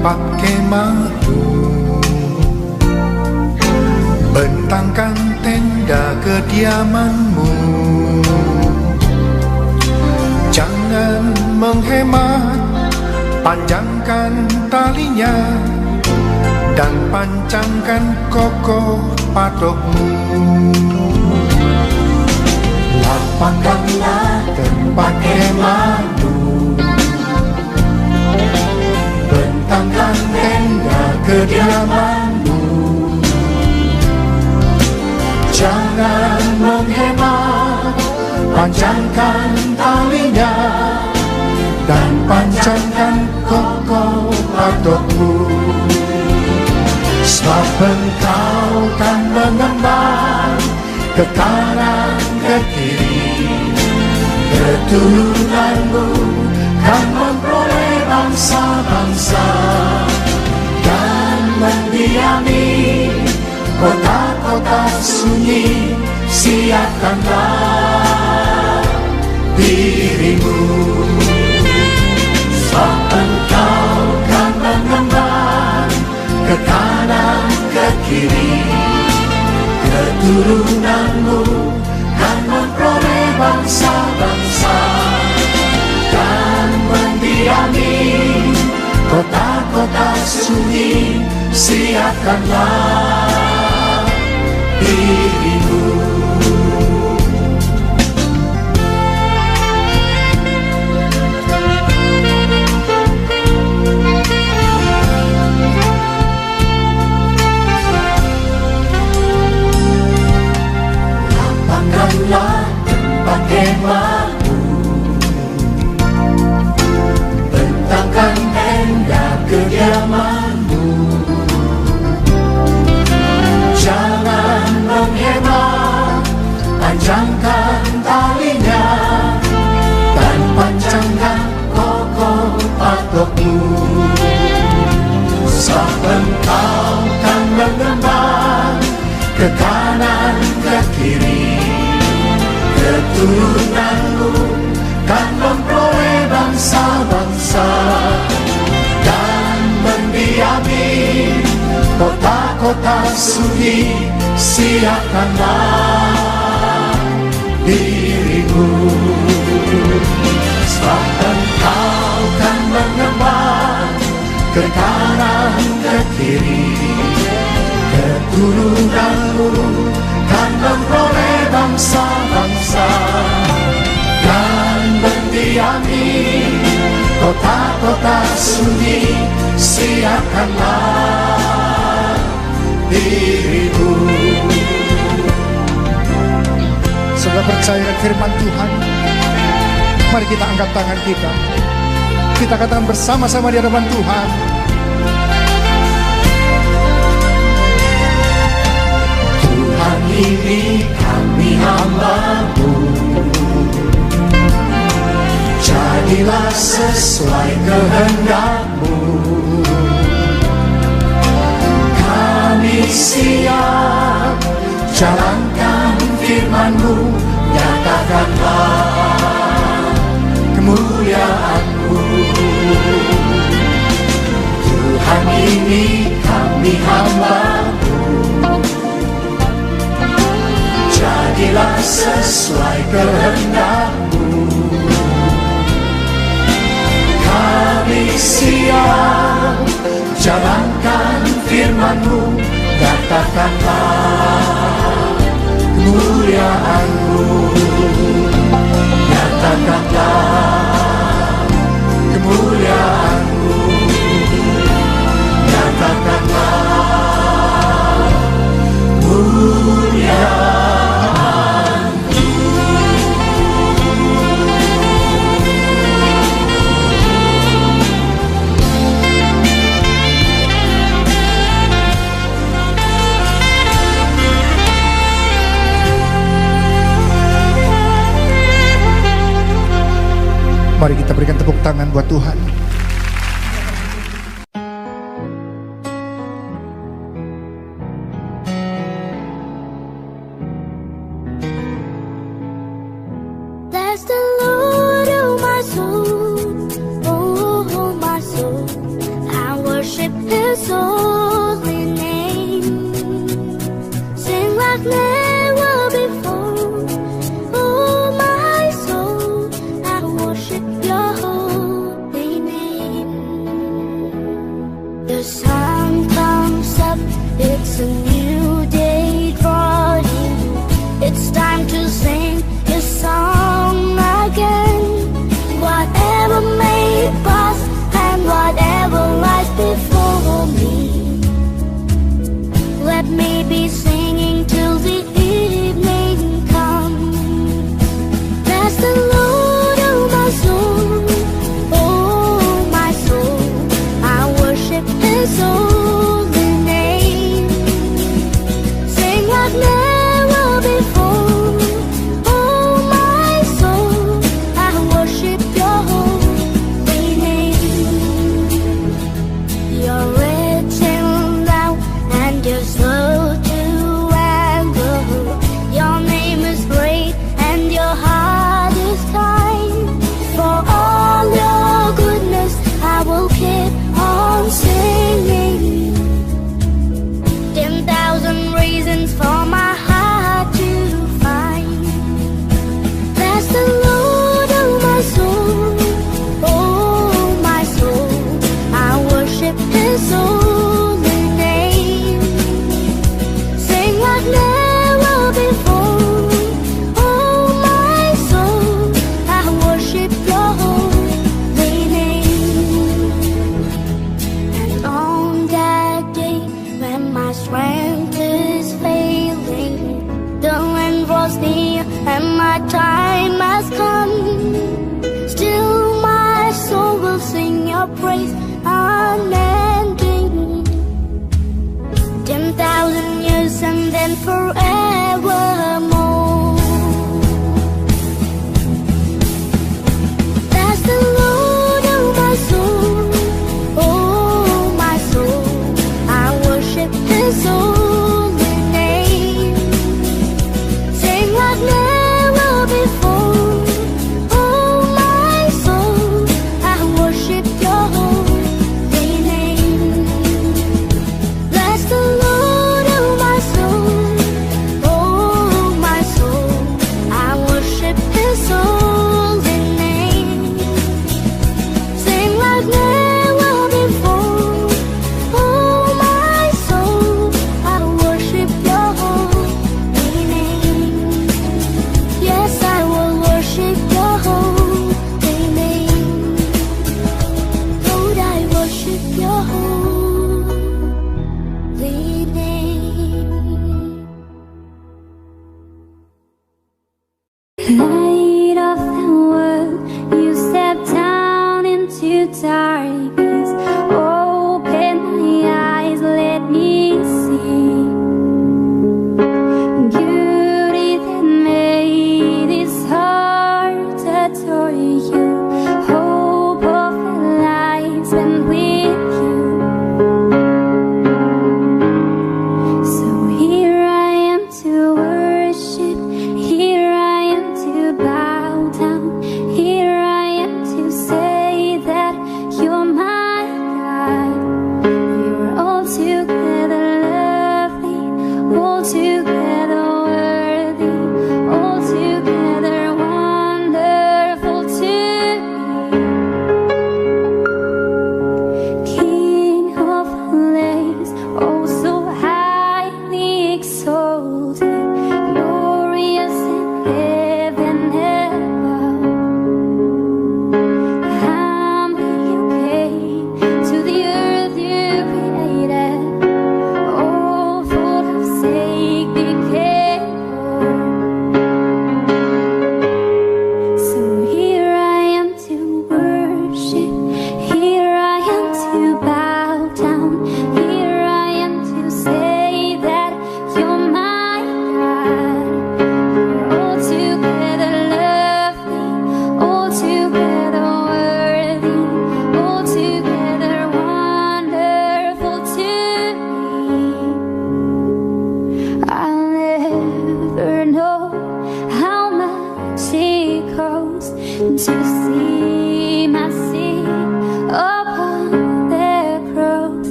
tempat kemahmu. Bentangkan tenda kediamanmu. Jangan menghemat, panjangkan talinya dan pancangkan kokoh patokmu. Lapangkanlah tempat kemahmu. Bentangkan tenda kediamanmu. Jangan menghemat, panjangkan talinya dan pancangkan kokoh patokmu. Sebab engkau kan mengembang ke kanan ke kiri, keturunanmu kan memperoleh bangsa-bangsa dan mendiami kota-kota sunyi. Siapkanlah dirimu, sebab engkau kan mengembang ke kanan ke kiri, keturunanmu kan memperoleh bangsa-bangsa dan mendiami kota-kota sunyi. Siapkanlah dirimu. Lapangkanlah tempat kemahmu. Bentangkan tenda kediamanmu. Jangan menghemat, panjangkan talinya dan pancangkan kokoh patokmu. Sebab engkau kan mengembang ke kanan ke kiri, keturunanmu kan memperoleh bangsa-bangsa dan mendiami kota-kota sunyi. Siapkanlah dirimu, sebab engkau kan mengembang ke kanan ke kiri, keturunanmu kan memperoleh bangsa-bangsa dan mendiami kota-kota sunyi. Siapkanlah dirimu. Saudara percaya firman Tuhan, mari kita angkat tangan kita. Kita katakan bersama-sama di hadapan Tuhan. Tuhan, ini kami hamba-Mu, jadilah sesuai kehendak-Mu. Kami siap jalankan firman-Mu, nyatakanlah kemuliaan-Mu. Tuhan, ini kami hamba-Mu, jadilah sesuai kehendak-Mu. Kami siap jalankan firman-Mu, nyatakanlah kemuliaan-Mu. Nyatakanlah kemuliaan-Mu. Nyatakanlah kemuliaan-Mu. Mari kita berikan tepuk tangan buat Tuhan. Bless the Lord, oh my soul, I worship like never before. Oh, my soul, I worship your holy name. The sun comes up, it's a new day drawing. It's time to sing your song again. Whatever may pass and whatever lies before me, let me be singing till the evening comes. Bless the Lord, oh my soul, oh my soul, I worship His holy name. Sing like never before, oh my soul, I worship your holy name. You're rich in love and you're slow to anger. Your name is great and your heart is kind. For all your goodness, I will keep on singing. 10,000 reasons for my heart to find. Bless the Lord, oh my soul, oh my soul, I worship His holy name. Sing like never before, oh my soul, I worship your holy name. And on that day when my strength is failing, the end was near and my time has come, still my soul will sing your praise unending. 10,000 years and then forevermore. Bless the Lord, oh my soul, oh my soul, I worship His holy name. Sing like never before, oh my soul, I worship your holy name. Bless the Lord, oh my soul, oh my soul, I worship His holy name. Sing like never before, oh my soul, I worship your holy name. Yes, I will worship your holy name. Lord, I worship your holy name. Light of the world, you step down into darkness. Open my eyes, let me see beauty that made this heart adore you. Hope of a life spent with you.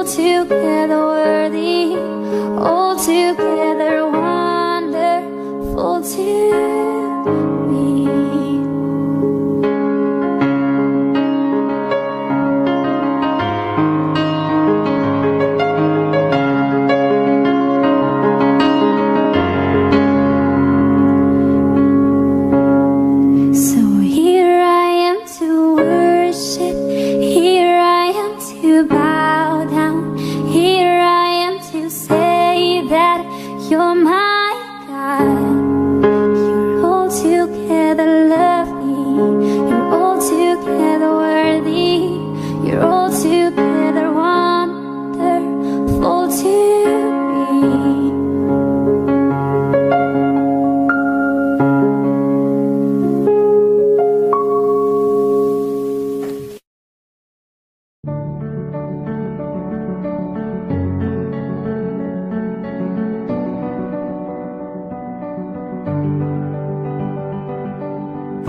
together worthy, all together wonderful to me. So here I am to worship, here I am to bow down, here I am to say that you're my God. You're all together lovely, you're all together worthy, you're all together wonderful to me.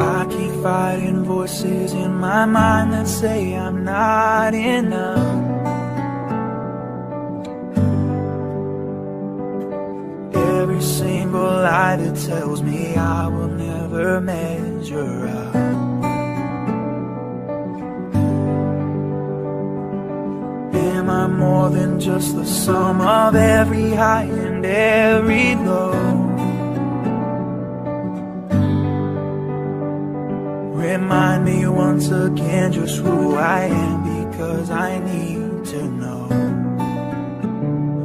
I keep fighting voices in my mind that say I'm not enough. Every single lie that tells me I will never measure up. Am I more than just the sum of every high and every low? Remind me once again just who I am, because I need to know.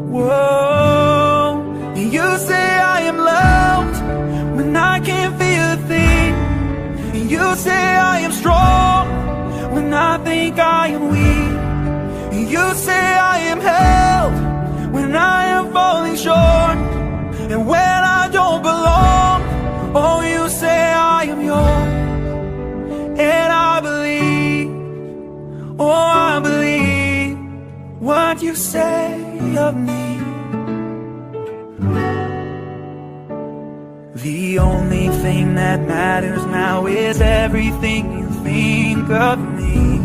Whoa, you say I am loved when I can't feel a thing. You say I am strong when I think I am weak. You say I am held when I am falling short, and when I don't belong, oh, you say I am yours. And I believe, oh, I believe what you say of me. The only thing that matters now is everything you think of me.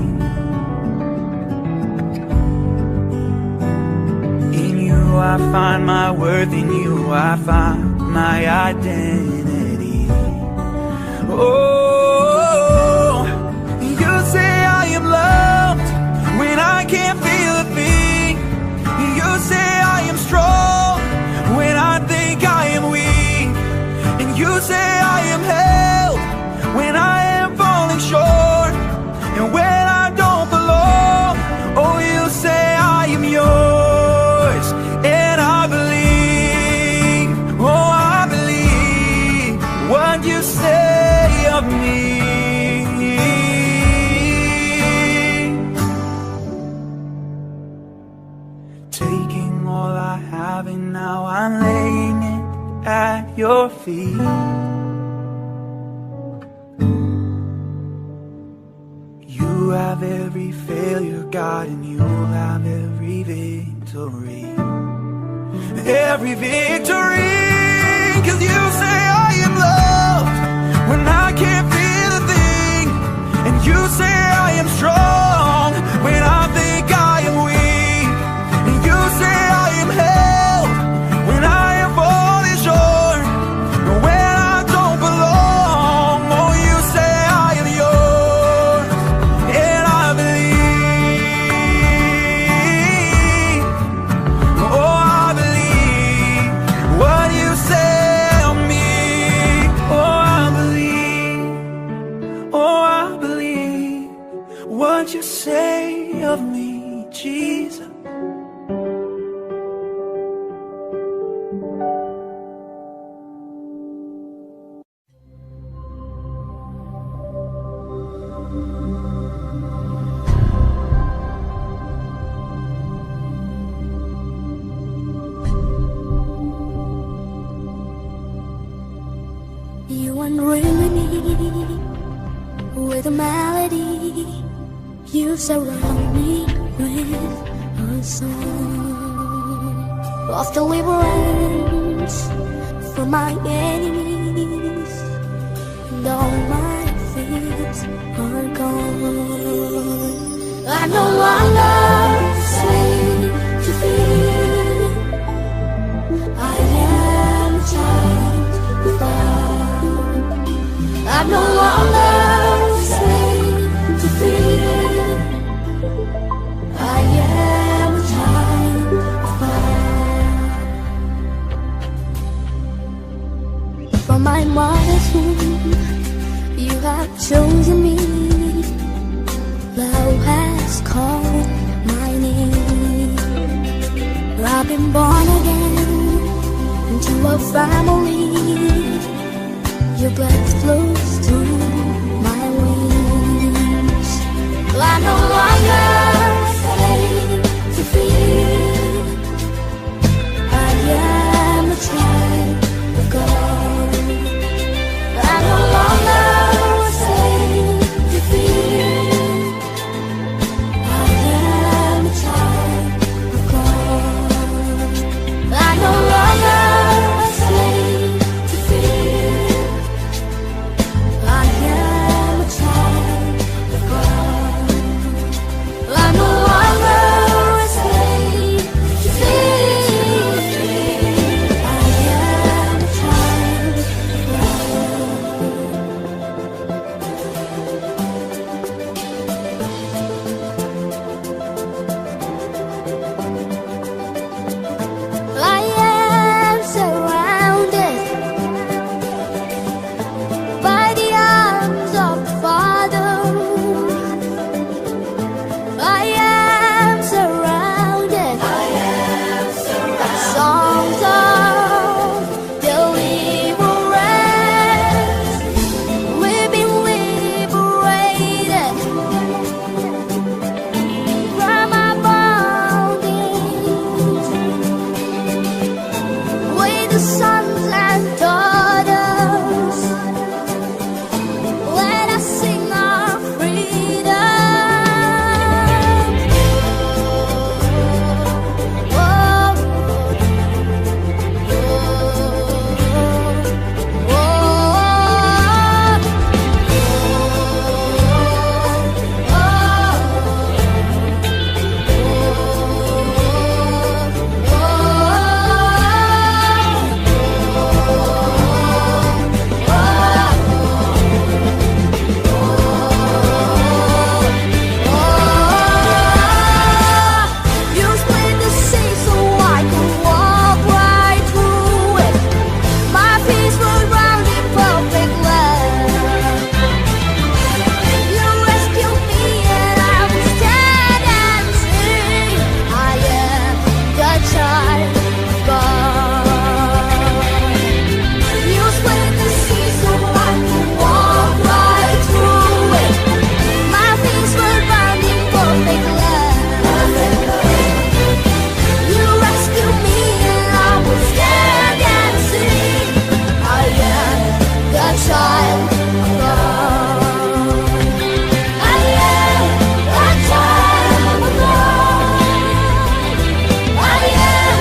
In you I find my worth, in you I find my identity. Oh, when I can't feel a thing. You say I am strong when I think I am weak. And you say I am held when I am falling short, and when I don't belong, oh, you say I am yours. And I believe, oh, I believe what you say of me. And now I'm laying it at your feet. You have every failure, God, and you'll have every victory. Every victory, 'cause you say I am loved when I can't feel a thing. And you say I am strong when I think I am weak. And you say I am held when I am falling short, and when I don't belong, oh, you say I am yours. And I believe, oh, I believe what you say of me. Oh, I believe, oh, I believe what you say of me, Jesus. You unruly me with a melody. You surround me with a song of deliverance from my enemies, and all my fears are gone. I no longer slave chosen me. Love has called my name. I've been born again into a family. Your breath flows through my wings. I'm no longer afraid to feel. I am a child of God. I'm no longer afraid to feel. I am a child of God. I'm no longer afraid to feel. I am a child of God. I'm no longer afraid to feel. I am a child of God. I am surrounded by the arms of the Father. I am surrounded by songs of deliverance. We've been liberated from our bondage. We're the sons and daughters. Let us sing our freedom. You split the sea so I could walk right through it. My peace was round in perfect love. You rescued me and I will stand and sing. I am the child of God. You split the sea so I could walk right through it. My peace was round in perfect love. You rescued me and I will stand and sing. I am the child of God. I am the child of God. I am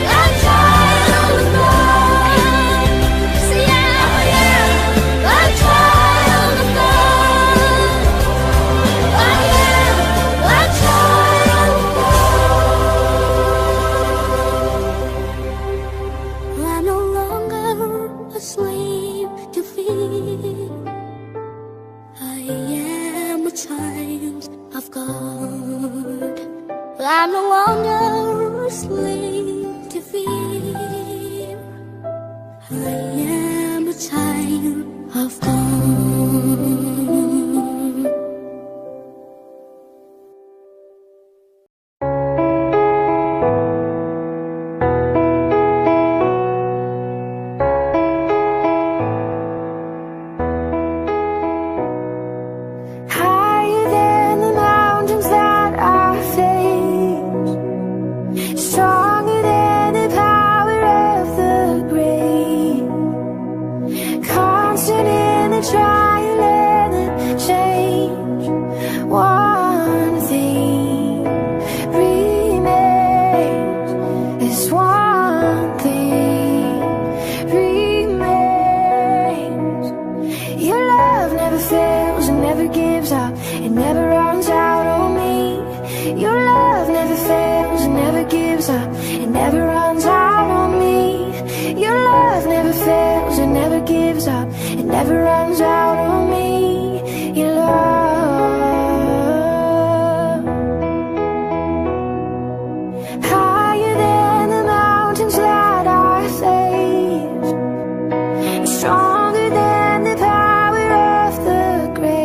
the child of God. See, I am the child of God. I am the child of God. I'm no longer a slave to fear. I am a child of God. I'm no longer a slave to fear. I am a child of God. Higher than the mountains that I face, stronger than the power of the grave, constant in the trial and the change. One thing remains. This one thing remains. Your love never fails and never gives up. It never runs out on me. Your love never fails and never gives up. It never runs out on me. Your love never fails and never gives up. It never runs out on me. Your love. Higher than the mountains that I face, stronger than the power of the grave.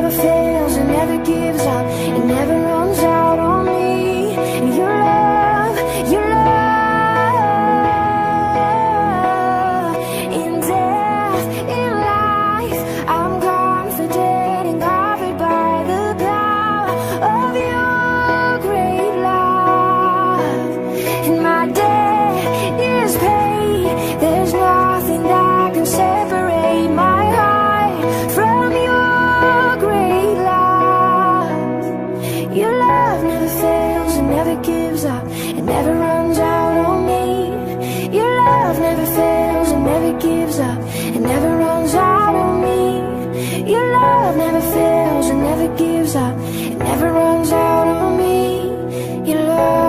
never fails, it never gives up, it never runs out on me. Your love, in death, in life, I'm confident and covered by the power of your great love. And my debt is paid, there's nothing that can separate my heart from your great love. Your love never fails, it never gives up, it never runs out on me. Your love never fails, it never gives up, it never runs out on me. Your love never fails, it never gives up, it never runs out on me. Your love.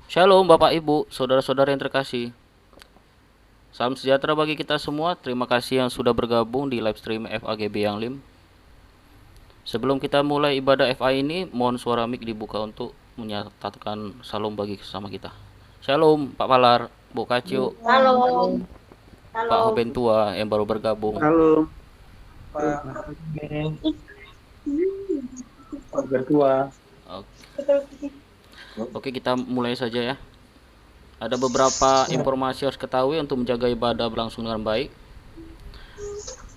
Shalom Bapak Ibu, saudara-saudara yang terkasih. Salam sejahtera bagi kita semua. Terima kasih yang sudah bergabung di live stream FAGB Yang Lim. Sebelum kita mulai ibadah FA ini, mohon suara mic dibuka untuk menyatakan salam bagi sesama kita. Shalom Pak Palar, Bu Kacio, Halo. Pak Hobentua yang baru bergabung. Halo, Pak Bertua. Oke, kita mulai saja ya. Ada beberapa informasi harus ketahui untuk menjaga ibadah berlangsung dengan baik.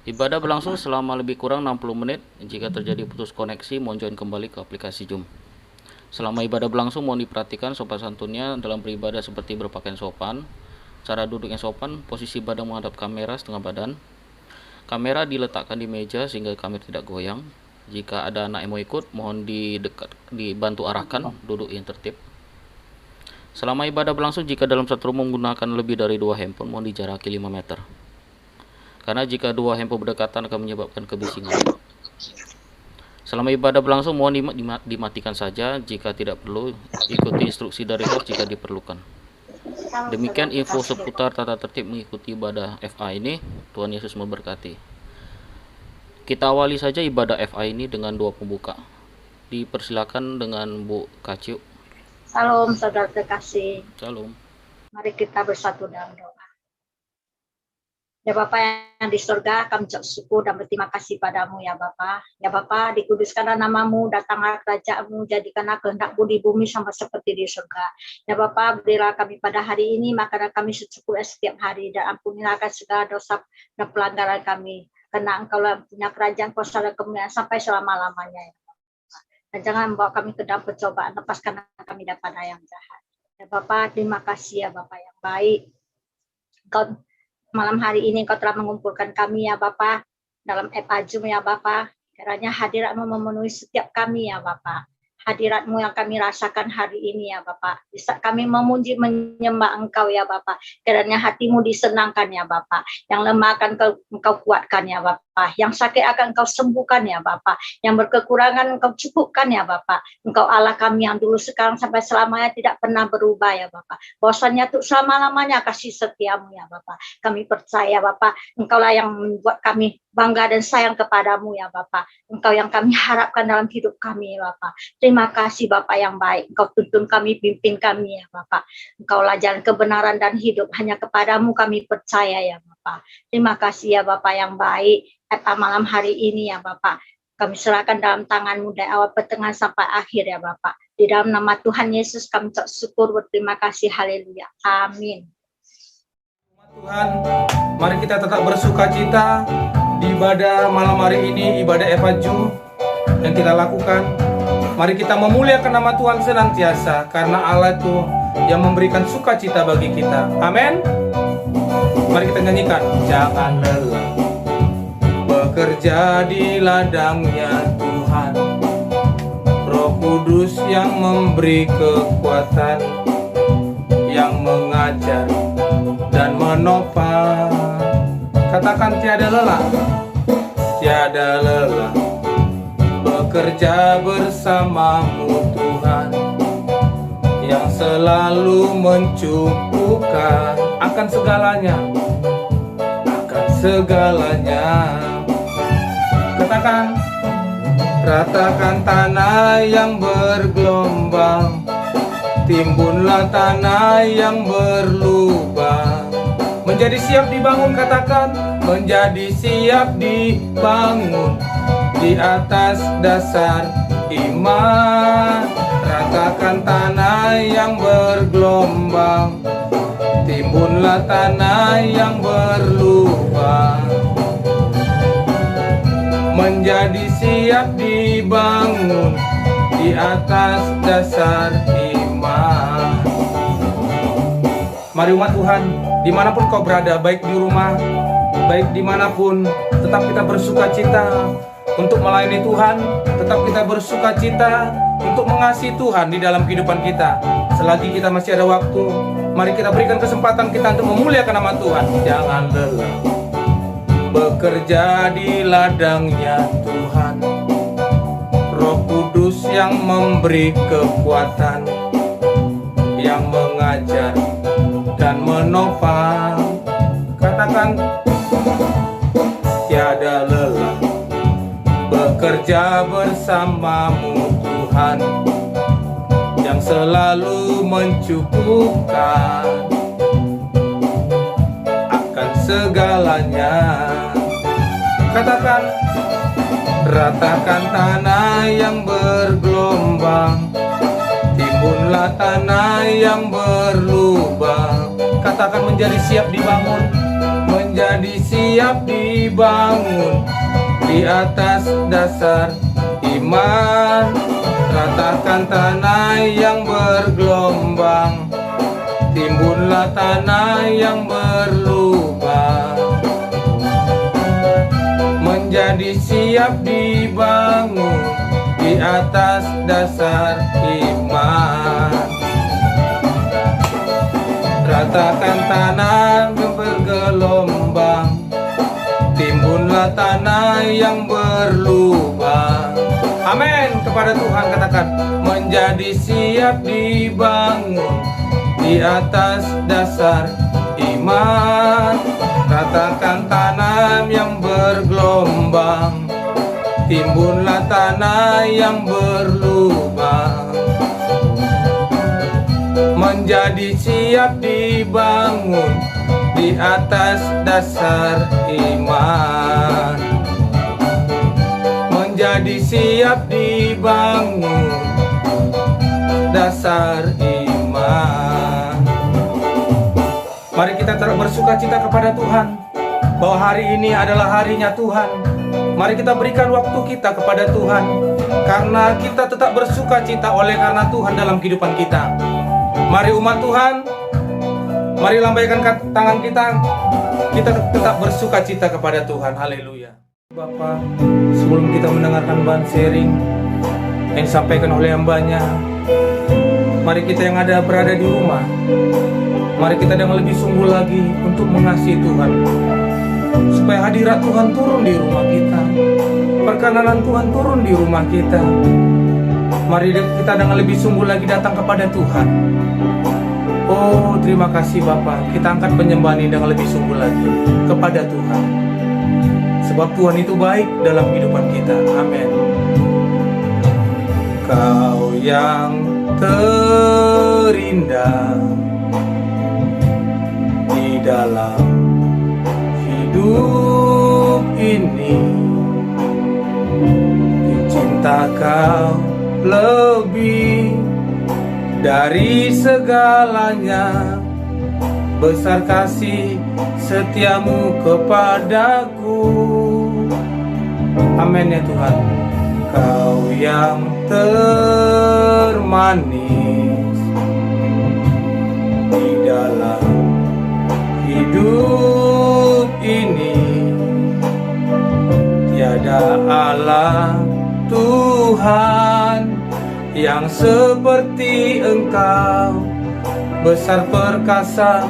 Ibadah berlangsung selama lebih kurang 60 menit. Jika terjadi putus koneksi, mohon join kembali ke aplikasi Zoom. Selama ibadah berlangsung, mohon diperhatikan sopan santunnya dalam beribadah seperti berpakaian sopan, cara duduk yang sopan, posisi badan menghadap kamera setengah badan. Kamera diletakkan di meja sehingga kamera tidak goyang. Jika ada anak yang mau ikut, mohon dibantu arahkan, duduk yang tertib. Selama ibadah berlangsung, jika dalam satu rumah menggunakan lebih dari 2 handphone, mohon dijaraki 5 meter. Karena jika 2 handphone berdekatan akan menyebabkan kebisingan. Selama ibadah berlangsung, mohon dimatikan saja. Jika tidak perlu, ikuti instruksi dari host jika diperlukan. Demikian info seputar tata tertib mengikuti ibadah FA ini. Tuhan Yesus memberkati. Kita awali saja ibadah FA ini dengan doa pembuka. Dipersilakan dengan Bu Kaciu. Salam saudara terkasih. Shalom. Mari kita bersatu dalam doa. Ya Bapa yang di surga, kami ucap syukur dan berterima kasih padamu ya Bapa. Ya Bapa, dikuduskanlah namamu, datanglah kerajaanmu, jadikanlah kehendak-mu di bumi sama seperti di surga. Ya Bapa, berilah kami pada hari ini makanan kami secukupnya setiap hari, dan ampunilah segala dosa dan pelanggaran kami. Karena Engkau punya kerajaan, kuasa dan kemuliaan sampai selama-lamanya. Ya. Dan jangan membawa kami ke dalam pencobaan, lepaskan kami daripada yang jahat. Ya Bapak, terima kasih ya Bapak yang baik. Engkau malam hari ini Engkau telah mengumpulkan kami ya Bapak dalam FA Zoom ya Bapak. Kiranya hadirat-Mu memenuhi setiap kami ya Bapak. Hadirat-Mu yang kami rasakan hari ini ya Bapak. Bisa kami memuji menyembah Engkau ya Bapak. Kiranya hatimu disenangkan ya Bapak. Yang lemah akan Engkau kuatkan ya Bapak. Yang sakit akan Engkau sembuhkan ya Bapak. Yang berkekurangan Engkau cukupkan ya Bapak. Engkau Allah kami yang dulu sekarang sampai selamanya tidak pernah berubah ya Bapak. Bahwasanya untuk selama-lamanya kasih setiamu ya Bapak. Kami percaya Bapak, Engkaulah yang membuat kami bangga dan sayang kepadamu ya Bapak. Engkau yang kami harapkan dalam hidup kami ya Bapak. Terima kasih Bapak yang baik. Engkau tuntun kami, pimpin kami ya Bapak. Engkaulah jalan kebenaran dan hidup. Hanya kepadamu kami percaya ya Bapak. Terima kasih ya Bapak yang baik. Malam hari ini ya Bapak. Kami serahkan dalam tangan-Mu dari awal pertengahan sampai akhir ya Bapak. Di dalam nama Tuhan Yesus kami ucap syukur, berterima kasih. Haleluya. Amin. Tuhan, mari kita tetap bersuka cita di ibadah malam hari ini, ibadah FA Zoom yang kita lakukan. Mari kita memuliakan nama Tuhan senantiasa, karena Allah itu yang memberikan sukacita bagi kita. Amin. Mari kita nyanyikan. Jangan lelah bekerja di ladangnya Tuhan. Roh Kudus yang memberi kekuatan, yang mengajar dan menopang. Katakan tiada lelah, tiada lelah bekerja bersamamu Tuhan, yang selalu mencukupkan akan segalanya, akan segalanya. Katakan, ratakan tanah yang bergelombang, timbunlah tanah yang berlubang. Menjadi siap dibangun, katakan, menjadi siap dibangun di atas dasar iman. Ratakan tanah yang bergelombang, timbunlah tanah yang berlubang. Menjadi siap dibangun di atas dasar iman. Mari umat Tuhan, dimanapun kau berada, baik di rumah, baik dimanapun, tetap kita bersuka cita untuk melayani Tuhan. Tetap kita bersuka cita untuk mengasihi Tuhan di dalam kehidupan kita. Selagi kita masih ada waktu, mari kita berikan kesempatan kita untuk memuliakan nama Tuhan. Jangan lelah bekerja di ladangnya Tuhan. Roh Kudus yang memberi kekuatan, yang mengajar dan menopang. Katakan, tiada lelah bekerja bersamamu Tuhan, yang selalu mencukupkan akan segalanya. Katakan, ratakan tanah yang bergelombang, timbunlah tanah yang berlubang. Katakan, menjadi siap dibangun, menjadi siap dibangun di atas dasar iman. Ratakan tanah yang bergelombang, timbunlah tanah yang berlubang. Menjadi siap dibangun di atas dasar iman. Ratakan tanah yang bergelombang, timbunlah tanah yang berlubang. Amin. Kepada Tuhan katakan, menjadi siap dibangun di atas dasar iman. Ratakan tanah yang bergelombang, timbunlah tanah yang berlubang. Menjadi siap dibangun di atas dasar iman. Menjadi siap dibangun dasar iman. Mari kita terus bersuka cita kepada Tuhan, bahwa hari ini adalah harinya Tuhan. Mari kita berikan waktu kita kepada Tuhan, karena kita tetap bersuka cita oleh karena Tuhan dalam kehidupan kita. Mari umat Tuhan, mari lambaikan tangan kita tetap bersuka cita kepada Tuhan. Haleluya. Bapak, sebelum kita mendengarkan bahan sharing yang disampaikan oleh hambanya, mari kita yang ada berada di rumah, mari kita yang lebih sungguh lagi untuk mengasihi Tuhan, supaya hadirat Tuhan turun di rumah kita, perkenanan Tuhan turun di rumah kita. Mari kita dengan lebih sungguh lagi datang kepada Tuhan. Oh, terima kasih Bapa. Kita angkat penyembahan ini dengan lebih sungguh lagi kepada Tuhan, sebab Tuhan itu baik dalam kehidupan kita. Amin. Kau yang terindah di dalam hidup ini, cinta Kau lebih dari segalanya. Besar kasih setiamu kepadaku. Amin ya Tuhan. Kau yang termanis di dalam hidup ini, tiada Allah Tuhan yang seperti Engkau, besar perkasa,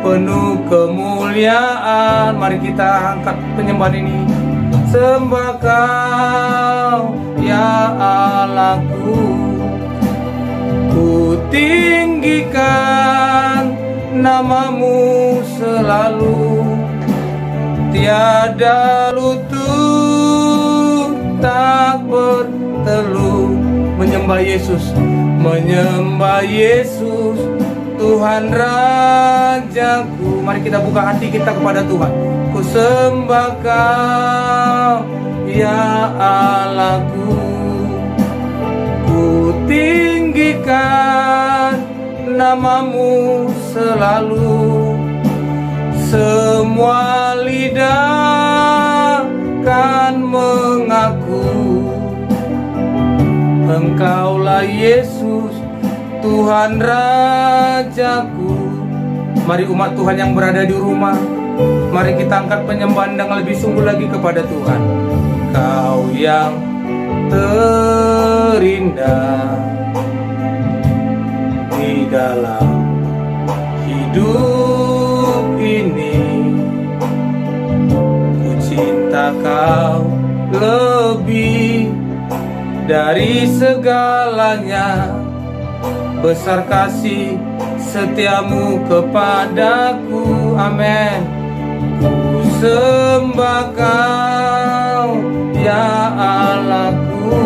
penuh kemuliaan. Mari kita angkat penyembahan ini. Sembah Kau ya Allahku, ku Ku tinggikan namamu selalu, tiada lutut tak berteluh. Menyembah Yesus, menyembah Yesus, Tuhan Rajaku. Mari kita buka hati kita kepada Tuhan. Ku sembah Kau, ya Allahku. Ku tinggikan namamu selalu, semua lidah kan mengaku Engkaulah Yesus, Tuhan Rajaku. Mari umat Tuhan yang berada di rumah, mari kita angkat penyembahan yang lebih sungguh lagi kepada Tuhan. Kau yang terindah di dalam hidup ini, ku cinta Kau lebih dari segalanya. Besar kasih setiamu kepadaku, amin. Ku sembah Kau, ya Allahku.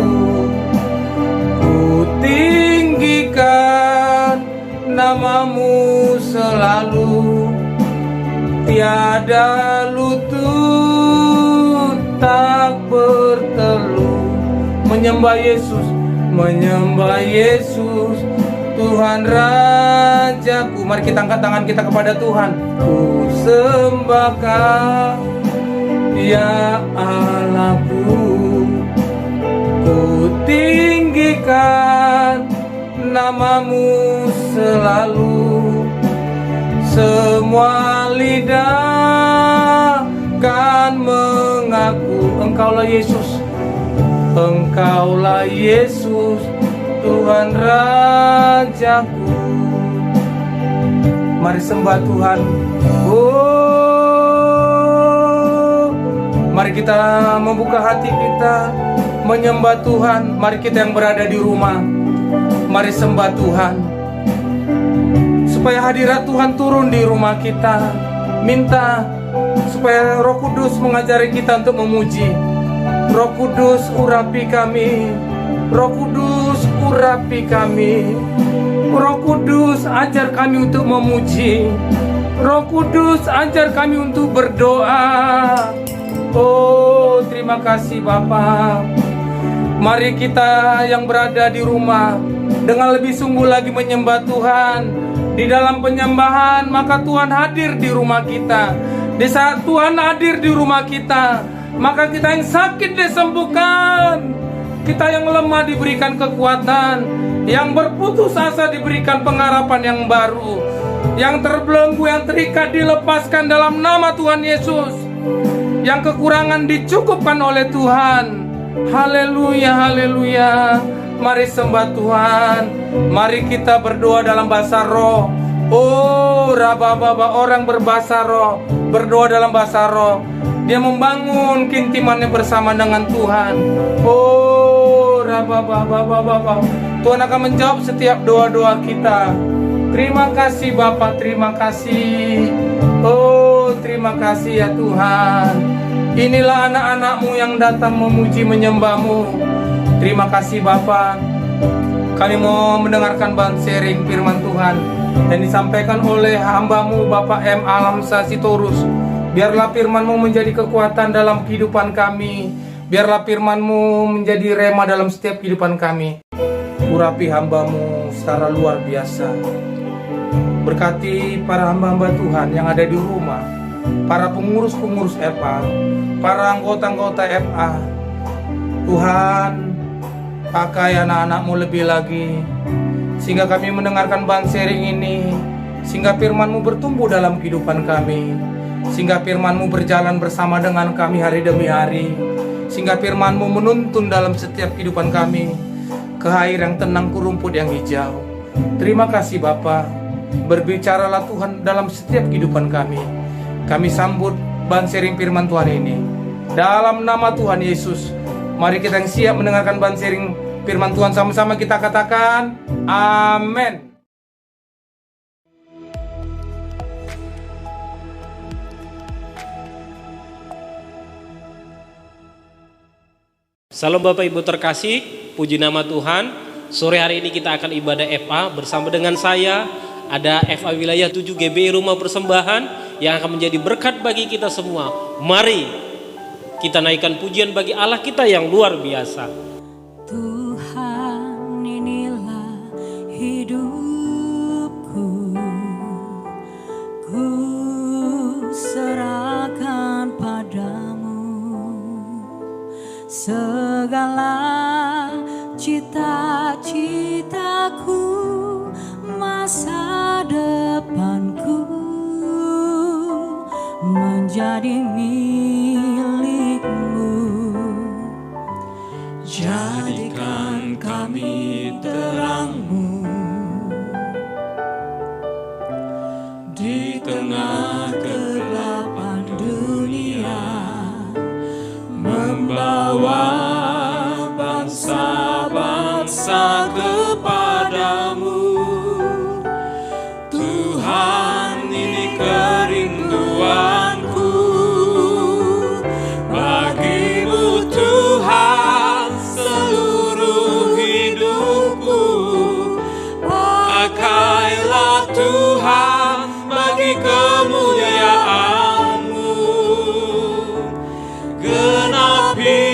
Ku tinggikan namamu selalu, tiada lutut tak berteluh. Menyembah Yesus, menyembah Yesus, Tuhan Rajaku. Mari kita angkat tangan kita kepada Tuhan. Ku sembah Kau, ya Allahku. Ku tinggikan namamu selalu, semua lidah kan mengaku Engkaulah Yesus, Engkaulah Yesus, Tuhan Rajaku. Mari sembah Tuhan. Oh, mari kita membuka hati kita, menyembah Tuhan. Mari kita yang berada di rumah, mari sembah Tuhan, supaya hadirat Tuhan turun di rumah kita. Minta supaya Roh Kudus mengajari kita untuk memuji. Roh Kudus urapi kami, Roh Kudus urapi kami, Roh Kudus ajar kami untuk memuji, Roh Kudus ajar kami untuk berdoa. Oh, terima kasih Bapa. Mari kita yang berada di rumah dengan lebih sungguh lagi menyembah Tuhan. Di dalam penyembahan maka Tuhan hadir di rumah kita. Di saat Tuhan hadir di rumah kita, maka kita yang sakit disembuhkan, kita yang lemah diberikan kekuatan, yang berputus asa diberikan pengharapan yang baru, yang terbelenggu, yang terikat dilepaskan dalam nama Tuhan Yesus, yang kekurangan dicukupkan oleh Tuhan. Haleluya, haleluya. Mari sembah Tuhan. Mari kita berdoa dalam bahasa roh. Oh, rabababa, orang berbahasa roh, berdoa dalam bahasa roh. Dia membangun keintimannya bersama dengan Tuhan. Oh, rabababa, Tuhan akan menjawab setiap doa-doa kita. Terima kasih Bapa, terima kasih. Oh, terima kasih ya Tuhan. Inilah anak-anak-Mu yang datang memuji menyembah-Mu. Terima kasih Bapa. Kami mau mendengarkan bahan sharing firman Tuhan yang disampaikan oleh hamba-Mu Bapak M. Alamsa Sitorus. Biarlah firman-Mu menjadi kekuatan dalam kehidupan kami. Biarlah firman-Mu menjadi rema dalam setiap kehidupan kami. Urapi hamba-Mu secara luar biasa. Berkati para hamba-hamba Tuhan yang ada di rumah, para pengurus-pengurus FA, para anggota-anggota FA. Tuhan, pakai anak-anak-Mu lebih lagi, sehingga kami mendengarkan bahan sharing ini, sehingga firman-Mu bertumbuh dalam kehidupan kami, sehingga firman-Mu berjalan bersama dengan kami hari demi hari, sehingga firman-Mu menuntun dalam setiap kehidupan kami ke air yang tenang, ke rumput yang hijau. Terima kasih Bapa. Berbicaralah Tuhan dalam setiap kehidupan kami. Kami sambut bahan sharing firman Tuhan ini dalam nama Tuhan Yesus. Mari kita yang siap mendengarkan bahan sharing firman Tuhan sama-sama kita katakan, amin. Salam Bapak Ibu terkasih, puji nama Tuhan. Sore hari ini kita akan ibadah FA bersama dengan saya. Ada FA Wilayah 7 GBI Rumah Persembahan yang akan menjadi berkat bagi kita semua. Mari kita naikkan pujian bagi Allah kita yang luar biasa. Tuhan, inilah hidupku, ku serahkan padamu segala cita-citaku, masa depanku menjadi milikmu. Jadikan kami terangmu di tengah kegelapan dunia, membawa bangsa-bangsa kepadamu. Tuhan, ini kerinduanku bagimu Tuhan, seluruh hidupku. Pakailah Tuhan bagi kemuliaan-Mu, genapi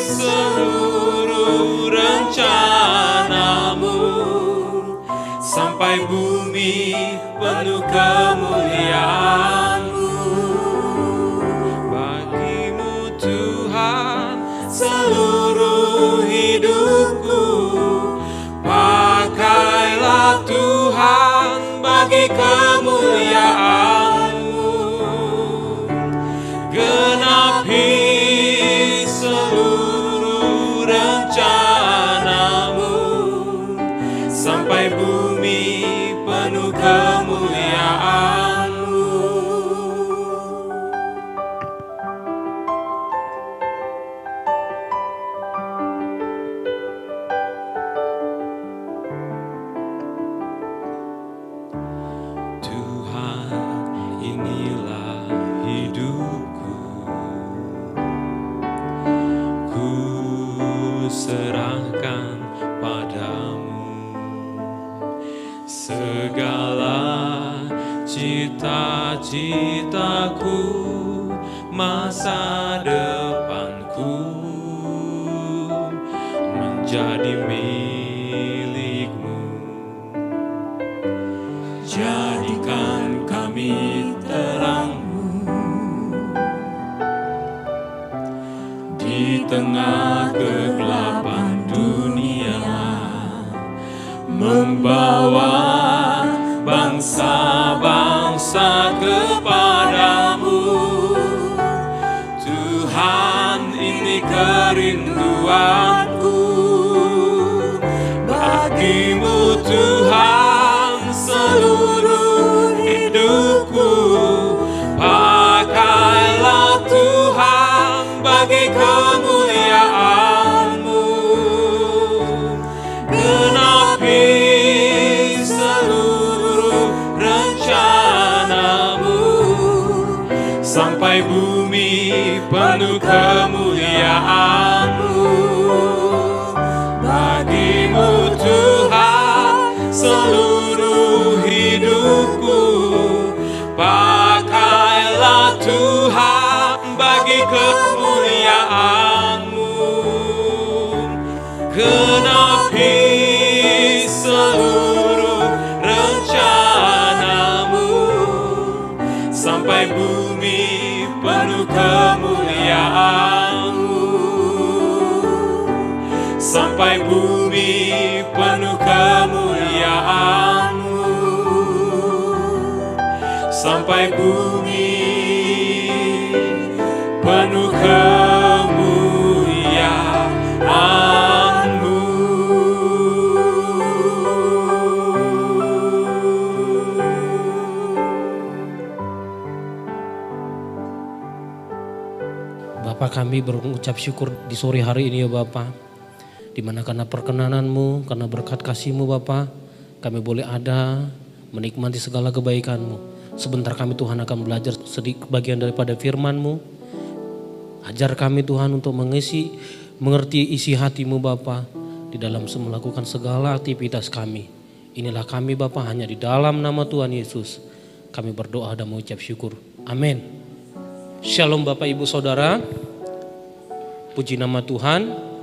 seluruh rencana-Mu, sampai bumi penuh kemuliaan-Mu. Bagimu Tuhan seluruh hidupku, pakailah Tuhan bagi kemuliaan-Mu, genapi seluruh rencana-Mu, sampai bumi penuh kemuliaan-Mu. Tuhan, inilah hidupku, ku serahkan padamu segala cita-citaku, masa depanku menjadi milikmu. Jadikan kami terangmu di tengah kegelapan dunia, membawa bangsa-bangsa kepadamu. Tuhan, ini kerinduanku bagimu Tuhan, seluruh hidupku. Pakailah Tuhan bagi kemuliaan-Mu, genapi seluruh rencana-Mu, sampai bumi penuh kemuliaan-Mu. Bagimu Tuhan seluruh hidupku, pakailah Tuhan bagi kemuliaan-Mu, genapi seluruh rencana-Mu, sampai bumi penuh kemuliaan-Mu, sampai bumi penuh kemuliaan-Mu, sampai bumi penuh kemuliaan-Mu. Bapak, kami berucap syukur di sore hari ini ya Bapak. Di mana karena perkenananmu, karena berkat kasih-Mu Bapa, kami boleh ada menikmati segala kebaikan-Mu. Sebentar kami Tuhan akan belajar sedikit bagian daripada firman-Mu. Ajar kami Tuhan untuk mengerti isi hati-Mu Bapa di dalam melakukan segala aktivitas kami. Inilah kami Bapa, hanya di dalam nama Tuhan Yesus kami berdoa dan mengucap syukur. Amin. Shalom Bapak Ibu Saudara. Puji nama Tuhan.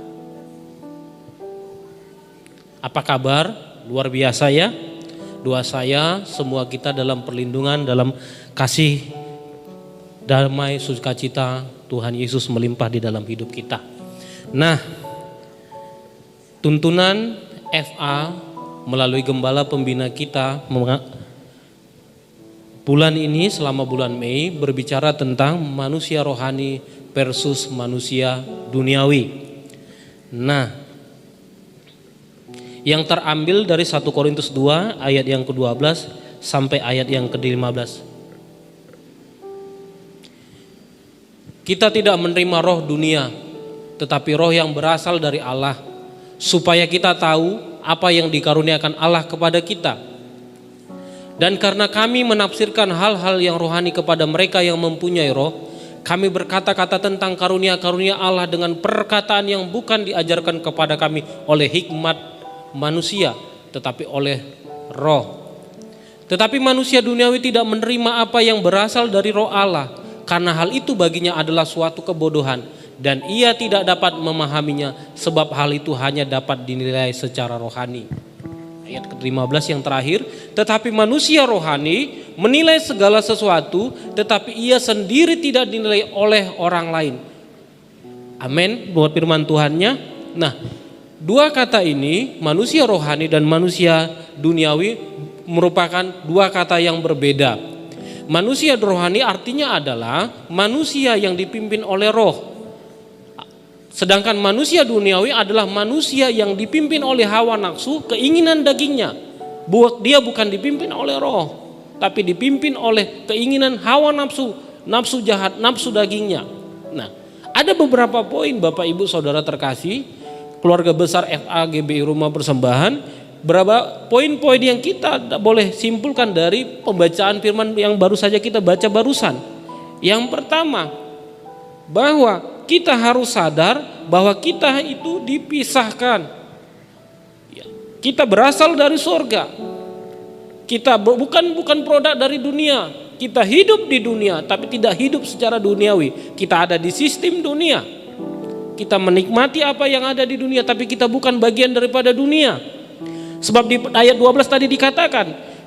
Apa kabar? Luar biasa ya. Doa saya semua kita dalam perlindungan, dalam kasih, damai, sukacita Tuhan Yesus melimpah di dalam hidup kita. Nah, tuntunan FA melalui gembala pembina kita bulan ini selama bulan Mei berbicara tentang manusia rohani versus manusia duniawi. Nah, yang terambil dari 1 Korintus 2 ayat yang ke-12 sampai ayat yang ke-15. Kita tidak menerima roh dunia, tetapi roh yang berasal dari Allah, supaya kita tahu apa yang dikaruniakan Allah kepada kita. Dan karena kami menafsirkan hal-hal yang rohani kepada mereka yang mempunyai roh, kami berkata-kata tentang karunia-karunia Allah dengan perkataan yang bukan diajarkan kepada kami oleh hikmat manusia, tetapi oleh roh. Tetapi manusia duniawi tidak menerima apa yang berasal dari roh Allah, karena hal itu baginya adalah suatu kebodohan, dan ia tidak dapat memahaminya, sebab hal itu hanya dapat dinilai secara rohani. Ayat ke-15 yang terakhir, tetapi manusia rohani menilai segala sesuatu, tetapi ia sendiri tidak dinilai oleh orang lain. Amin, buat firman Tuhannya. Nah, dua kata ini, manusia rohani dan manusia duniawi, merupakan dua kata yang berbeda. Manusia rohani artinya adalah manusia yang dipimpin oleh roh. Sedangkan manusia duniawi adalah manusia yang dipimpin oleh hawa nafsu, keinginan dagingnya. Dia bukan dipimpin oleh roh, tapi dipimpin oleh keinginan hawa nafsu, nafsu jahat, nafsu dagingnya. Nah, ada beberapa poin Bapak Ibu Saudara terkasih, keluarga besar FA GBI Rumah Persembahan, berapa poin-poin yang kita boleh simpulkan dari pembacaan firman yang baru saja kita baca barusan. Yang pertama, bahwa kita harus sadar bahwa kita itu dipisahkan. Kita berasal dari sorga. Kita bukan produk dari dunia. Kita hidup di dunia, tapi tidak hidup secara duniawi. Kita ada di sistem dunia. Kita menikmati apa yang ada di dunia, tapi kita bukan bagian daripada dunia. Sebab di ayat 12 tadi dikatakan,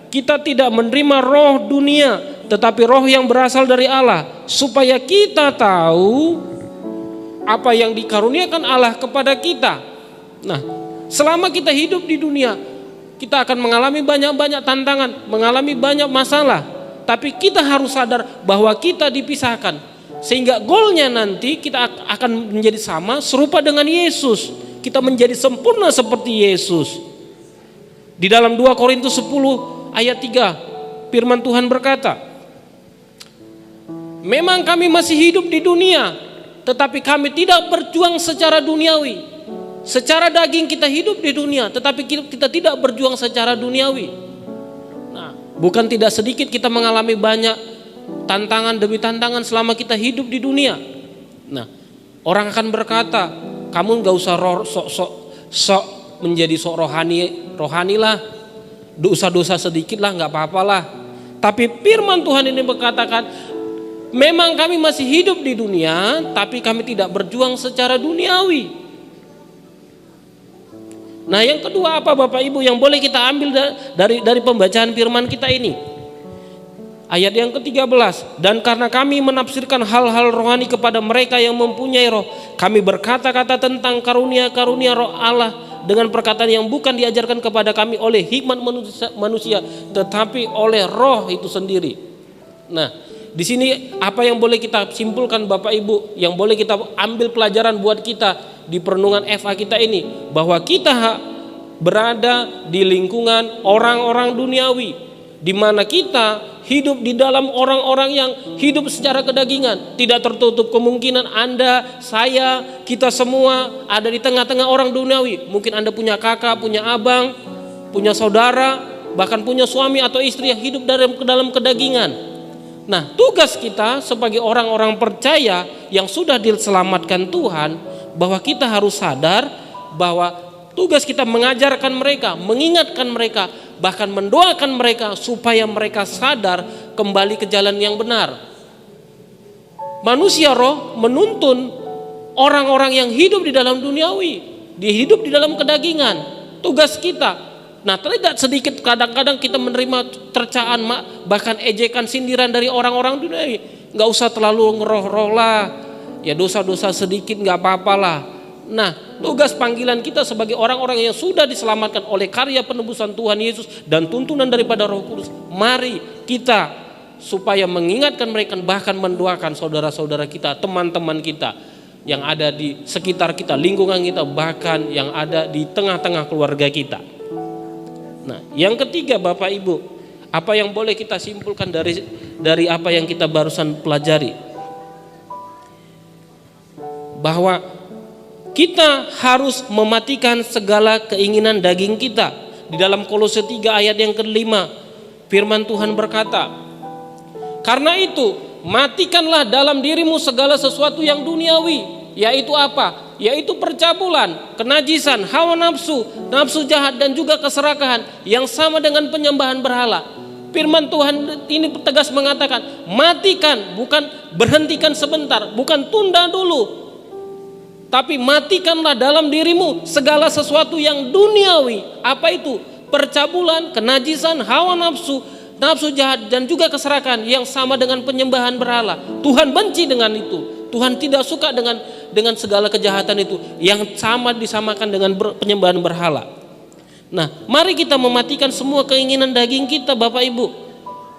kita tidak menerima roh dunia, tetapi roh yang berasal dari Allah, supaya kita tahu apa yang dikaruniakan Allah kepada kita. Nah, selama kita hidup di dunia, kita akan mengalami banyak-banyak tantangan, mengalami banyak masalah, tapi kita harus sadar bahwa kita dipisahkan. Sehingga goalnya nanti kita akan menjadi sama, serupa dengan Yesus. Kita menjadi sempurna seperti Yesus. Di dalam 2 Korintus 10 ayat 3, firman Tuhan berkata, memang kami masih hidup di dunia, tetapi kami tidak berjuang secara duniawi. Secara daging kita hidup di dunia, tetapi kita tidak berjuang secara duniawi. Nah, bukan tidak sedikit kita mengalami banyak tantangan demi tantangan selama kita hidup di dunia. Nah, orang akan berkata, kamu gak usah sok menjadi sok rohanilah, dosa-dosa sedikit lah, gak apa-apalah. Tapi firman Tuhan ini berkatakan, memang kami masih hidup di dunia, tapi kami tidak berjuang secara duniawi. Nah, yang kedua apa Bapak Ibu yang boleh kita ambil dari pembacaan firman kita ini? Ayat yang ke-13, dan karena kami menafsirkan hal-hal rohani kepada mereka yang mempunyai roh, kami berkata-kata tentang karunia-karunia roh Allah dengan perkataan yang bukan diajarkan kepada kami oleh hikmat manusia, tetapi oleh roh itu sendiri. Nah, di sini apa yang boleh kita simpulkan Bapak Ibu, yang boleh kita ambil pelajaran buat kita di perenungan FA kita ini, bahwa kita berada di lingkungan orang-orang duniawi. di mana kita hidup di dalam orang-orang yang hidup secara kedagingan. Tidak tertutup kemungkinan Anda, saya, kita semua ada di tengah-tengah orang duniawi. Mungkin Anda punya kakak, punya abang, punya saudara, bahkan punya suami atau istri yang hidup dalam kedagingan. Nah, tugas kita sebagai orang-orang percaya yang sudah diselamatkan Tuhan, bahwa kita harus sadar bahwa tugas kita mengajarkan mereka, mengingatkan mereka, bahkan mendoakan mereka supaya mereka sadar kembali ke jalan yang benar. Manusia roh menuntun orang-orang yang hidup di dalam duniawi, hidup di dalam kedagingan. Tugas kita. Nah, tidak sedikit kadang-kadang kita menerima cercaan, bahkan ejekan, sindiran dari orang-orang duniawi. Nggak usah terlalu ngeroh-roh lah, ya dosa-dosa sedikit nggak apa-apa lah. Nah, tugas panggilan kita sebagai orang-orang yang sudah diselamatkan oleh karya penebusan Tuhan Yesus dan tuntunan daripada Roh Kudus, mari kita supaya mengingatkan mereka, bahkan mendoakan saudara-saudara kita, teman-teman kita yang ada di sekitar kita, lingkungan kita, bahkan yang ada di tengah-tengah keluarga kita. Nah, yang ketiga Bapak Ibu, apa yang boleh kita simpulkan dari apa yang kita barusan pelajari? Bahwa kita harus mematikan segala keinginan daging kita. Di dalam Kolose 3 ayat yang ke-5, firman Tuhan berkata, "Karena itu, matikanlah dalam dirimu segala sesuatu yang duniawi." Yaitu apa? Yaitu percabulan, kenajisan, hawa nafsu, nafsu jahat, dan juga keserakahan yang sama dengan penyembahan berhala. Firman Tuhan ini tegas mengatakan, matikan, bukan berhentikan sebentar, bukan tunda dulu, tapi matikanlah dalam dirimu segala sesuatu yang duniawi. Apa itu? Percabulan, kenajisan, hawa nafsu, nafsu jahat, dan juga keserakahan yang sama dengan penyembahan berhala. Tuhan benci dengan itu. Tuhan tidak suka dengan segala kejahatan itu yang sama disamakan dengan penyembahan berhala. Nah, mari kita mematikan semua keinginan daging kita, Bapak Ibu.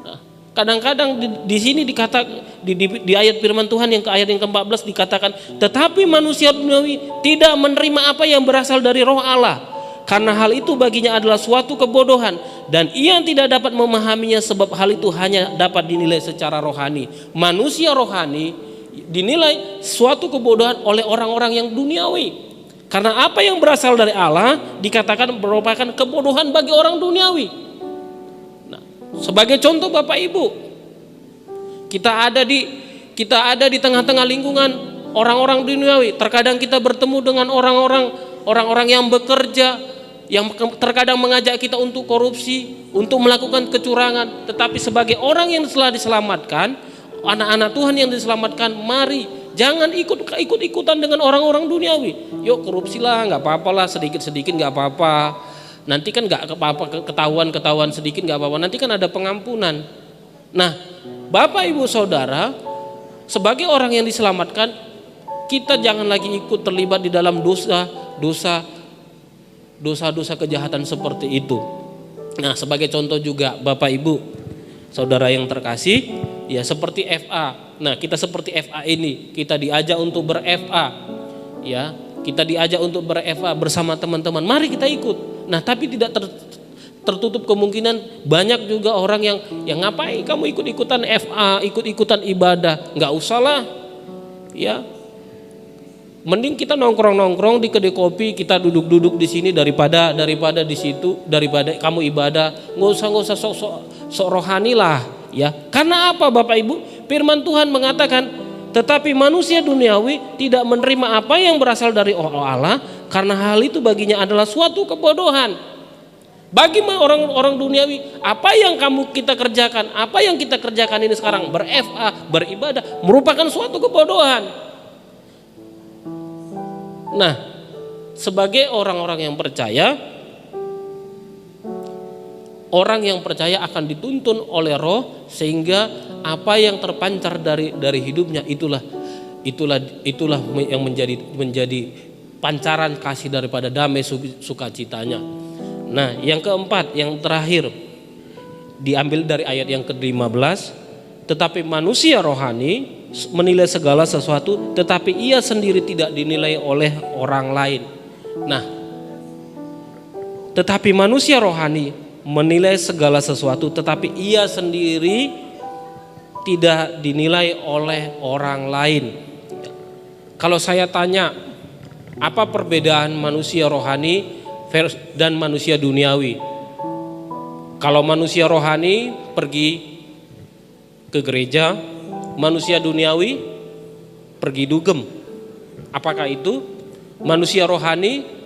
Nah, kadang-kadang di sini dikatakan di ayat firman Tuhan yang ayat yang ke-14 dikatakan, tetapi manusia duniawi tidak menerima apa yang berasal dari Roh Allah, karena hal itu baginya adalah suatu kebodohan dan ia tidak dapat memahaminya, sebab hal itu hanya dapat dinilai secara rohani. Manusia rohani dinilai suatu kebodohan oleh orang-orang yang duniawi, karena apa yang berasal dari Allah dikatakan merupakan kebodohan bagi orang duniawi. Nah, sebagai contoh Bapak Ibu, kita ada di tengah-tengah lingkungan orang-orang duniawi. Terkadang kita bertemu dengan orang-orang yang bekerja, yang terkadang mengajak kita untuk korupsi, untuk melakukan kecurangan. Tetapi sebagai orang yang telah diselamatkan, anak-anak Tuhan yang diselamatkan, mari jangan ikut-ikutan dengan orang-orang duniawi. Yuk korupsilah, nggak apa-apa lah, sedikit-sedikit nggak apa-apa. Nanti kan nggak apa-apa, ketahuan sedikit nggak apa-apa. Nanti kan ada pengampunan. Nah, Bapak Ibu Saudara, sebagai orang yang diselamatkan, kita jangan lagi ikut terlibat di dalam dosa kejahatan seperti itu. Nah, sebagai contoh juga Bapak Ibu Saudara yang terkasih, ya seperti FA. Nah, kita seperti FA ini, kita diajak untuk ber-FA. Ya, kita diajak untuk ber-FA bersama teman-teman. Mari kita ikut. Nah, tapi tidak tertutup kemungkinan banyak juga orang yang ngapain kamu ikut-ikutan FA, ikut-ikutan ibadah. Enggak usah lah. Ya. Mending kita nongkrong-nongkrong di kedai kopi, kita duduk-duduk di sini daripada di situ, daripada kamu ibadah. Nggak usah sok rohani lah, ya. Karena apa Bapak Ibu? Firman Tuhan mengatakan, tetapi manusia duniawi tidak menerima apa yang berasal dari Allah, karena hal itu baginya adalah suatu kebodohan. Bagi orang-orang duniawi, apa yang kita kerjakan, apa yang kita kerjakan ini sekarang, ber-FA, beribadah, merupakan suatu kebodohan. Nah, sebagai orang-orang yang percaya, orang yang percaya akan dituntun oleh Roh, sehingga apa yang terpancar dari hidupnya itulah yang menjadi pancaran kasih daripada damai sukacitanya. Nah, yang keempat, yang terakhir diambil dari ayat yang ke-15, tetapi manusia rohani menilai segala sesuatu, tetapi ia sendiri tidak dinilai oleh orang lain. Nah, tetapi manusia rohani menilai segala sesuatu, tetapi ia sendiri tidak dinilai oleh orang lain. Kalau saya tanya, apa perbedaan manusia rohani dan manusia duniawi? Kalau manusia rohani pergi ke gereja, manusia duniawi pergi dugem. Apakah itu? Manusia rohani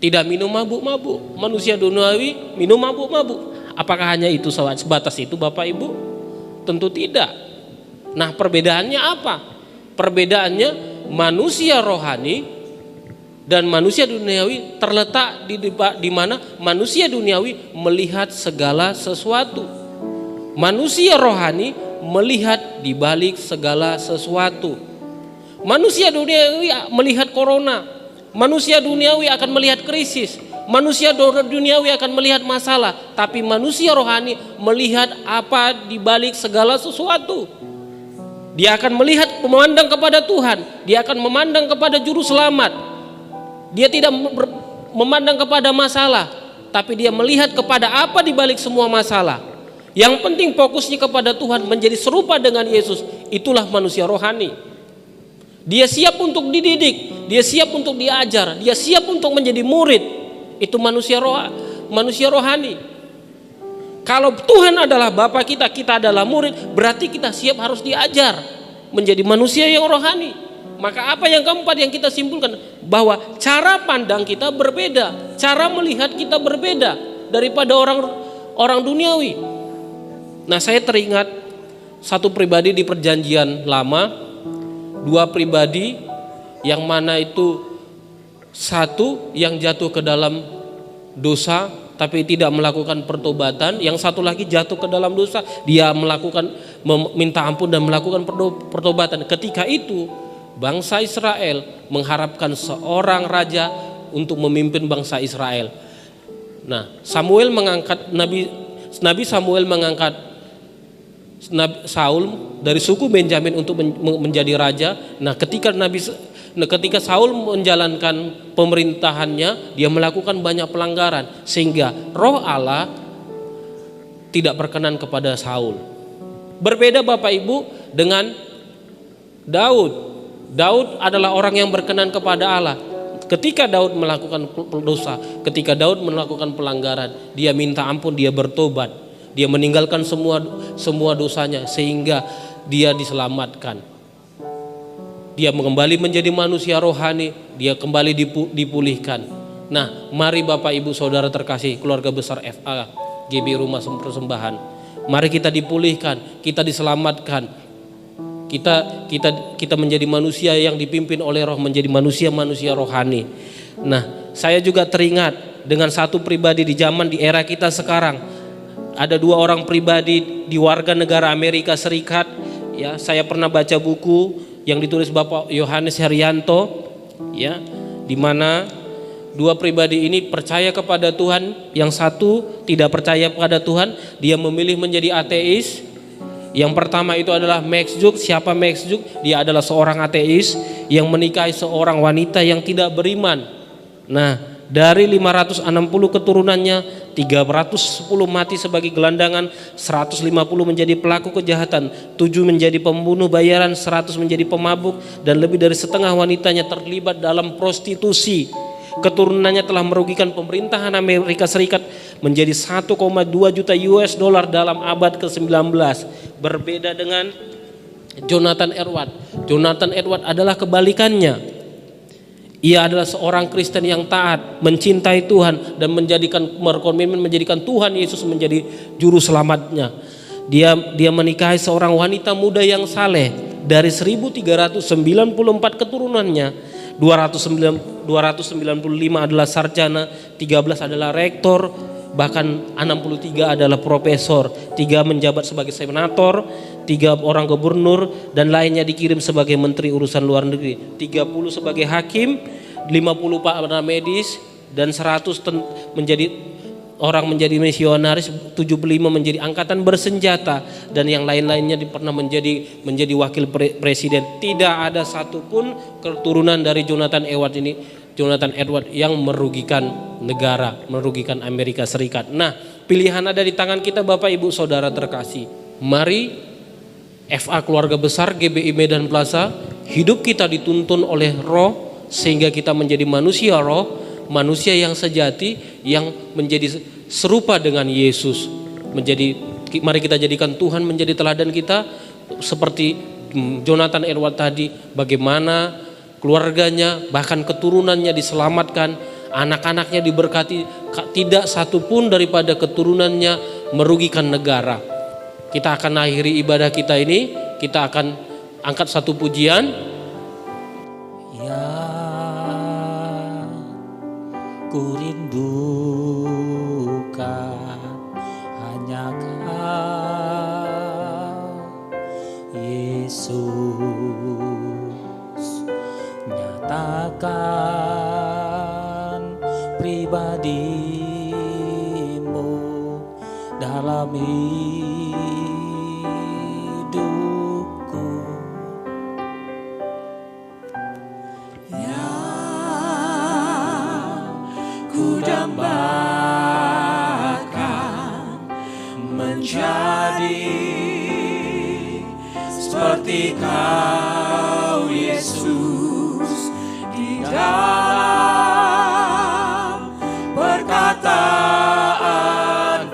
tidak minum mabuk-mabuk, manusia duniawi minum mabuk-mabuk. Apakah hanya itu sebatas itu Bapak Ibu? Tentu tidak. Nah, perbedaannya apa? Perbedaannya manusia rohani dan manusia duniawi terletak di mana manusia duniawi melihat segala sesuatu. Manusia rohani melihat di balik segala sesuatu. Manusia duniawi melihat corona. Manusia duniawi akan melihat krisis. Manusia duniawi akan melihat masalah. Tapi manusia rohani melihat apa di balik segala sesuatu. Dia akan melihat, memandang kepada Tuhan. Dia akan memandang kepada juru selamat. Dia tidak memandang kepada masalah, tapi dia melihat kepada apa di balik semua masalah. Yang penting fokusnya kepada Tuhan, menjadi serupa dengan Yesus. Itulah manusia rohani. Dia siap untuk dididik, dia siap untuk diajar, dia siap untuk menjadi murid. Itu manusia rohani. Kalau Tuhan adalah Bapa kita, kita adalah murid, berarti kita siap harus diajar menjadi manusia yang rohani. Maka apa yang keempat yang kita simpulkan, bahwa cara pandang kita berbeda, cara melihat kita berbeda daripada orang duniawi. Nah, saya teringat satu pribadi di Perjanjian Lama, dua pribadi yang mana itu satu yang jatuh ke dalam dosa tapi tidak melakukan pertobatan, yang satu lagi jatuh ke dalam dosa, dia melakukan meminta ampun dan melakukan pertobatan. Ketika itu bangsa Israel mengharapkan seorang raja untuk memimpin bangsa Israel. Nah, Samuel mengangkat Nabi Samuel mengangkat Saul dari suku Benjamin untuk menjadi raja. Nah, ketika Saul menjalankan pemerintahannya, dia melakukan banyak pelanggaran sehingga Roh Allah tidak berkenan kepada Saul. Berbeda Bapak Ibu dengan Daud. Daud adalah orang yang berkenan kepada Allah. Ketika Daud melakukan dosa, ketika Daud melakukan pelanggaran, dia minta ampun, dia bertobat, dia meninggalkan semua dosanya sehingga dia diselamatkan. Dia kembali menjadi manusia rohani, dia kembali dipulihkan. Nah, mari Bapak Ibu Saudara terkasih, keluarga besar FA GB Rumah Persembahan, mari kita dipulihkan, kita diselamatkan. Kita menjadi manusia yang dipimpin oleh Roh, menjadi manusia rohani. Nah, saya juga teringat dengan satu pribadi di zaman di era kita sekarang. Ada dua orang pribadi di warga negara Amerika Serikat. Ya, saya pernah baca buku yang ditulis Bapak Yohanes Herianto, ya, di mana dua pribadi ini percaya kepada Tuhan, yang satu tidak percaya kepada Tuhan, dia memilih menjadi ateis. Yang pertama itu adalah Max Juk. Siapa Max Juk? Dia adalah seorang ateis yang menikahi seorang wanita yang tidak beriman. Nah, dari 560 keturunannya, 310 mati sebagai gelandangan, 150 menjadi pelaku kejahatan, 7 menjadi pembunuh bayaran, 100 menjadi pemabuk, dan lebih dari setengah wanitanya terlibat dalam prostitusi. Keturunannya telah merugikan pemerintahan Amerika Serikat menjadi 1,2 juta US dollar dalam abad ke-19. Berbeda dengan Jonathan Edwards. Jonathan Edwards adalah kebalikannya. Ia adalah seorang Kristen yang taat, mencintai Tuhan, dan berkomitmen menjadikan Tuhan Yesus menjadi juru selamatnya. Dia menikahi seorang wanita muda yang saleh. Dari 1394 keturunannya, 295 adalah sarjana, 13 adalah rektor, bahkan 63 adalah profesor, 3 menjabat sebagai senator, 3 orang gubernur, dan lainnya dikirim sebagai menteri urusan luar negeri, 30 sebagai hakim, 50 para medis, dan 100 menjadi misionaris, 75 menjadi angkatan bersenjata, dan yang lain-lainnya pernah menjadi wakil presiden. Tidak ada satupun keturunan dari Jonathan Edwards ini Jonathan Edward yang merugikan negara, merugikan Amerika Serikat. Nah, pilihan ada di tangan kita Bapak Ibu Saudara terkasih. Mari FA Keluarga Besar GBI Medan Plaza, hidup kita dituntun oleh Roh sehingga kita menjadi manusia roh, manusia yang sejati, yang menjadi serupa dengan Yesus. Mari kita jadikan Tuhan menjadi teladan kita seperti Jonathan Edward tadi, bagaimana keluarganya bahkan keturunannya diselamatkan, anak-anaknya diberkati, tidak satupun daripada keturunannya merugikan negara. Kita akan akhiri ibadah kita ini, kita akan angkat satu pujian. Ya, ku rindukan hanya Yesus, nyatakan pribadimu dalam hidupku. Ya, ku dambakan menjadi seperti Kau Yesus, di dalam perkataan,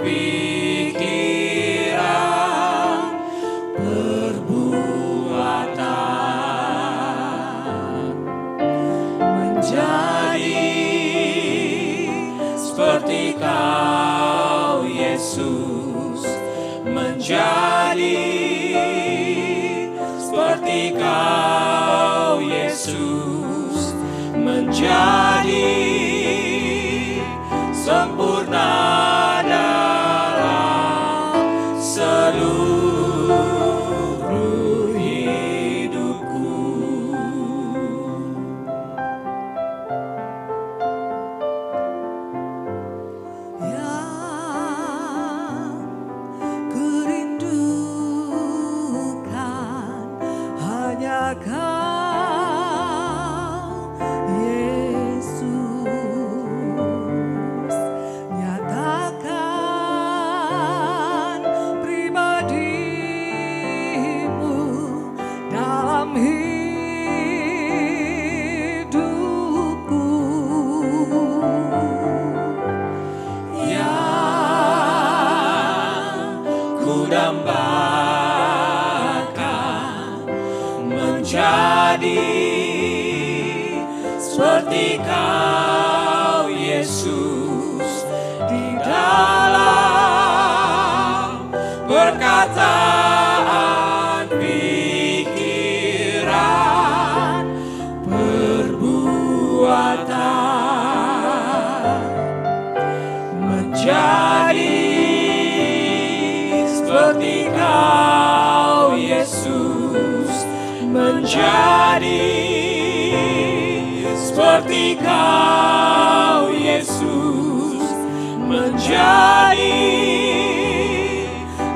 pikiran, perbuatan, menjadi seperti Kau Yesus, menjadi seperti Kau Yesus, menjadi sempurna dalam seluruh hidupku. Ya, ku rindukan hanya Kau Yesus, nyatakan pribadimu dalam hidupku. Ya, ku dambakan menjadi seperti Kau Yesus, di dalam perkataan, pikiran, perbuatan, menjadi seperti Kau Yesus, menjadi seperti Kau Yesus, menjadi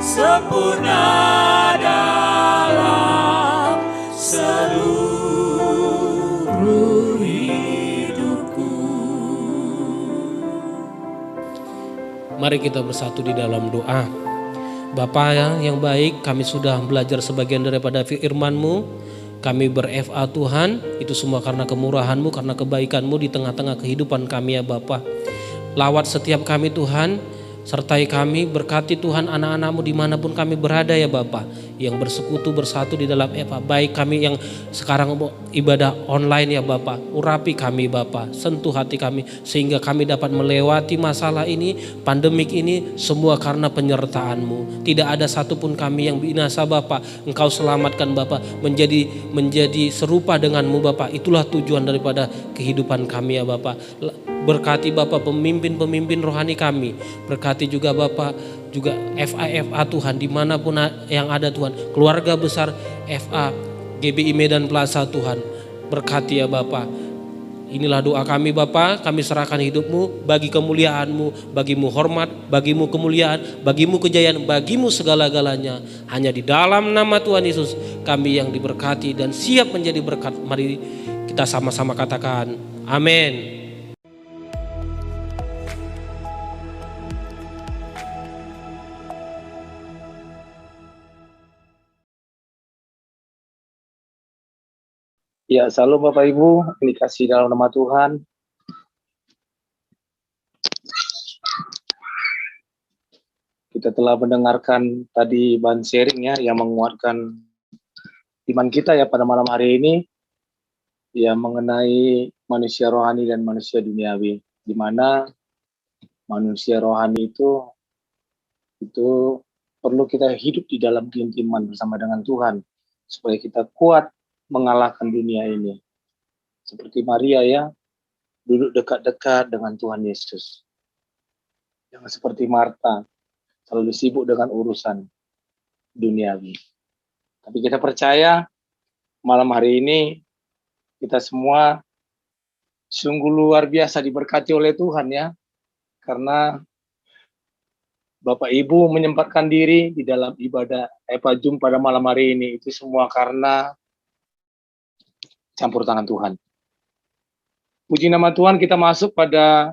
sempurna dalam seluruh hidupku. Mari kita bersatu di dalam doa. Bapa yang baik, kami sudah belajar sebagian daripada firman-Mu. Kami ber-FA Tuhan, itu semua karena kemurahan-Mu, karena kebaikan-Mu di tengah-tengah kehidupan kami ya Bapa. Lawat setiap kami Tuhan, sertai kami, berkati Tuhan anak-anak-Mu dimanapun kami berada ya Bapa. Yang bersekutu bersatu di dalam FA, baik kami yang sekarang ibadah online ya Bapa. Urapi kami Bapa, sentuh hati kami sehingga kami dapat melewati masalah ini, pandemik ini, semua karena penyertaan-Mu. Tidak ada satupun kami yang binasa Bapa. Engkau selamatkan Bapa, menjadi serupa dengan-Mu Bapa. Itulah tujuan daripada kehidupan kami ya Bapa. Berkati Bapak pemimpin-pemimpin rohani kami. Berkati juga Bapak juga FA Tuhan dimanapun yang ada Tuhan. Keluarga besar FA GBI Medan Plaza Tuhan. Berkati ya Bapak. Inilah doa kami Bapak. Kami serahkan hidup-Mu bagi kemuliaan-Mu, bagimu hormat, bagimu kemuliaan, bagimu kejayaan, bagimu segala-galanya. Hanya di dalam nama Tuhan Yesus kami yang diberkati dan siap menjadi berkat. Mari kita sama-sama katakan Amin. Ya, salam Bapak Ibu, dikasih dalam nama Tuhan. Kita telah mendengarkan tadi bahan sharing ya, yang menguatkan iman kita ya pada malam hari ini, ya mengenai manusia rohani dan manusia duniawi, di mana manusia rohani itu perlu kita hidup di dalam keintiman bersama dengan Tuhan, supaya kita kuat mengalahkan dunia ini. Seperti Maria ya, duduk dekat-dekat dengan Tuhan Yesus. Jangan seperti Marta, selalu sibuk dengan urusan duniawi. Tapi kita percaya malam hari ini kita semua sungguh luar biasa diberkati oleh Tuhan ya. Karena Bapak Ibu menyempatkan diri di dalam ibadah Eva Jum pada malam hari ini. Itu semua karena campur tangan Tuhan. Puji nama Tuhan, kita masuk pada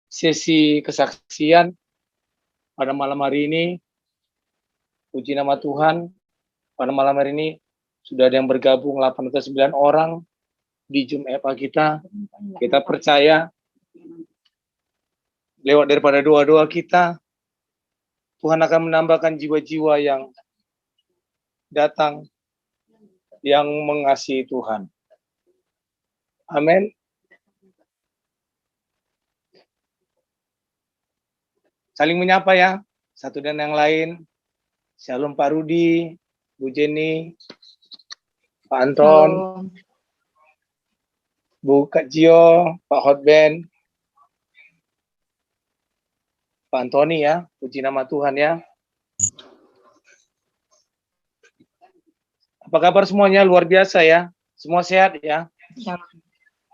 sesi kesaksian pada malam hari ini. Puji nama Tuhan, pada malam hari ini sudah ada yang bergabung 8 atau 9 orang di Jum Eva kita. Kita percaya lewat daripada doa-doa kita, Tuhan akan menambahkan jiwa-jiwa yang datang yang mengasihi Tuhan. Amin. Saling menyapa ya, satu dan yang lain. Shalom Pak Rudi, Bu Jenny, Pak Anton, Bu Kak Gio, Pak Hotben, Pak Antoni ya, puji nama Tuhan ya. Apa kabar semuanya? Luar biasa ya. Semua sehat ya?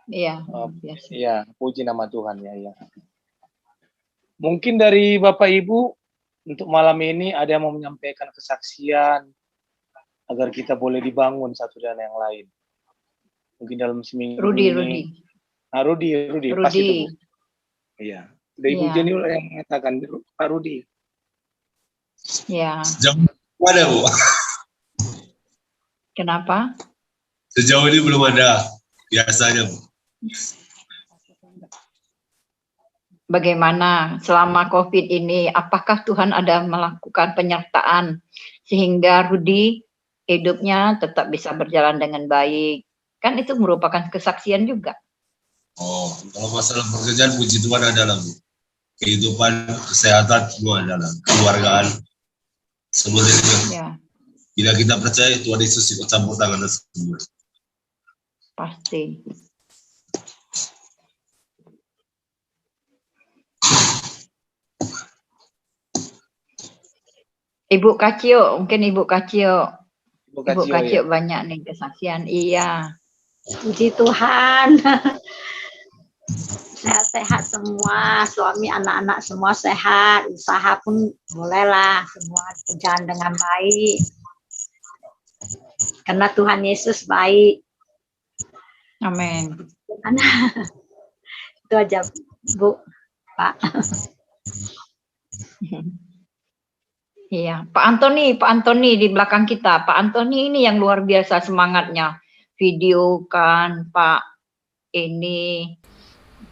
Iya. Iya, puji nama Tuhan ya. Ya. Mungkin dari Bapak Ibu untuk malam ini ada yang mau menyampaikan kesaksian agar kita boleh dibangun satu dan yang lain. Mungkin dalam seminggu Rudi. ini. Nah, Rudi. Pas itu. Iya. Dari Ibu Jenny yang mengatakan Pak Rudi. Iya. Sejauh ada Bu? Kenapa? Sejauh ini belum ada. Biasanya Bu. Bagaimana selama COVID ini, apakah Tuhan ada melakukan penyertaan sehingga Rudi hidupnya tetap bisa berjalan dengan baik? Kan itu merupakan kesaksian juga. Oh, kalau masalah pekerjaan puji Tuhan adalah Bu. Kehidupan, kesehatan semua adalah keluargaan. Semua itu. Ya. Bila kita percaya Tuhan Yesus ikut campur tangan semua. Pasti. Ibu Kacio, mungkin Ibu Kacio. Ibu Kacio ya. Banyak nih kesaksian. Iya. Puji Tuhan. Sehat-sehat semua, suami, anak-anak semua sehat, usaha pun mulailah semua berjalan dengan baik. Karena Tuhan Yesus baik. Amin. Itu aja Bu, Pak. Iya, Pak Antoni di belakang kita. Pak Antoni ini yang luar biasa semangatnya. Video kan Pak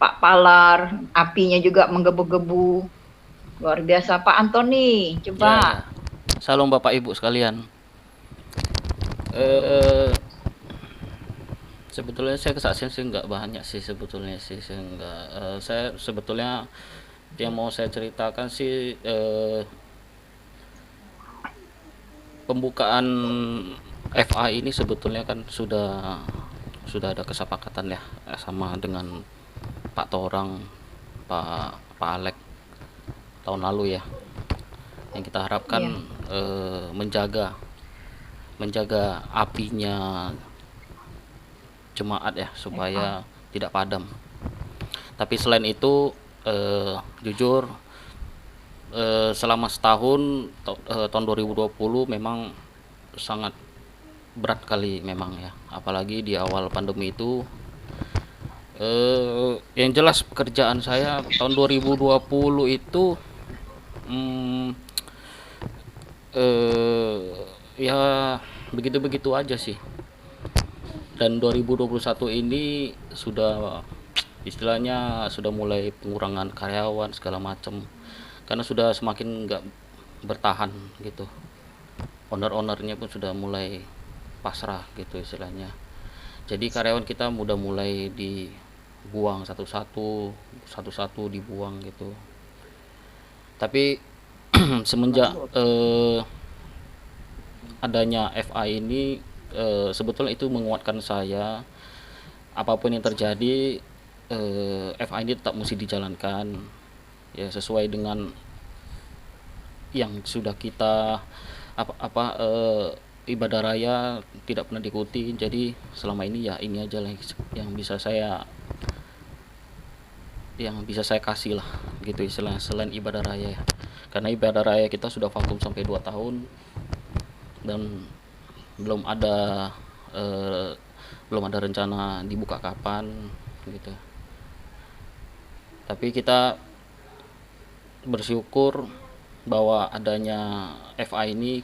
Palar, apinya juga menggebu-gebu. Luar biasa Pak Antoni, coba. Ya. Salam Bapak Ibu sekalian. Sebetulnya saya kesaksian sih nggak banyak sih sebetulnya sih. Saya sebetulnya yang mau saya ceritakan sih pembukaan FA ini sebetulnya kan sudah ada kesepakatan ya sama dengan Pak Torang, Pak Alek tahun lalu ya. Yang kita harapkan menjaga apinya jemaat ya supaya tidak padam. Tapi selain itu jujur selama setahun tahun 2020 memang sangat berat kali memang ya, apalagi di awal pandemi itu Yang jelas pekerjaan saya tahun 2020 itu ya begitu-begitu aja sih. Dan 2021 ini sudah istilahnya sudah mulai pengurangan karyawan segala macam, karena sudah semakin nggak bertahan gitu. Owner-ownernya pun sudah mulai pasrah gitu istilahnya. Jadi karyawan kita udah mulai dibuang satu-satu dibuang gitu. Tapi semenjak adanya FA ini sebetulnya itu menguatkan saya. Apapun yang terjadi, FA ini tetap mesti dijalankan ya sesuai dengan yang sudah kita ibadah raya tidak pernah diikuti. Jadi selama ini ya ini aja lah yang bisa saya kasih lah gitu istilah, selain ibadah raya ya. Karena ibadah raya kita sudah vakum sampai 2 tahun dan belum ada rencana dibuka kapan gitu. Tapi kita bersyukur bahwa adanya FA ini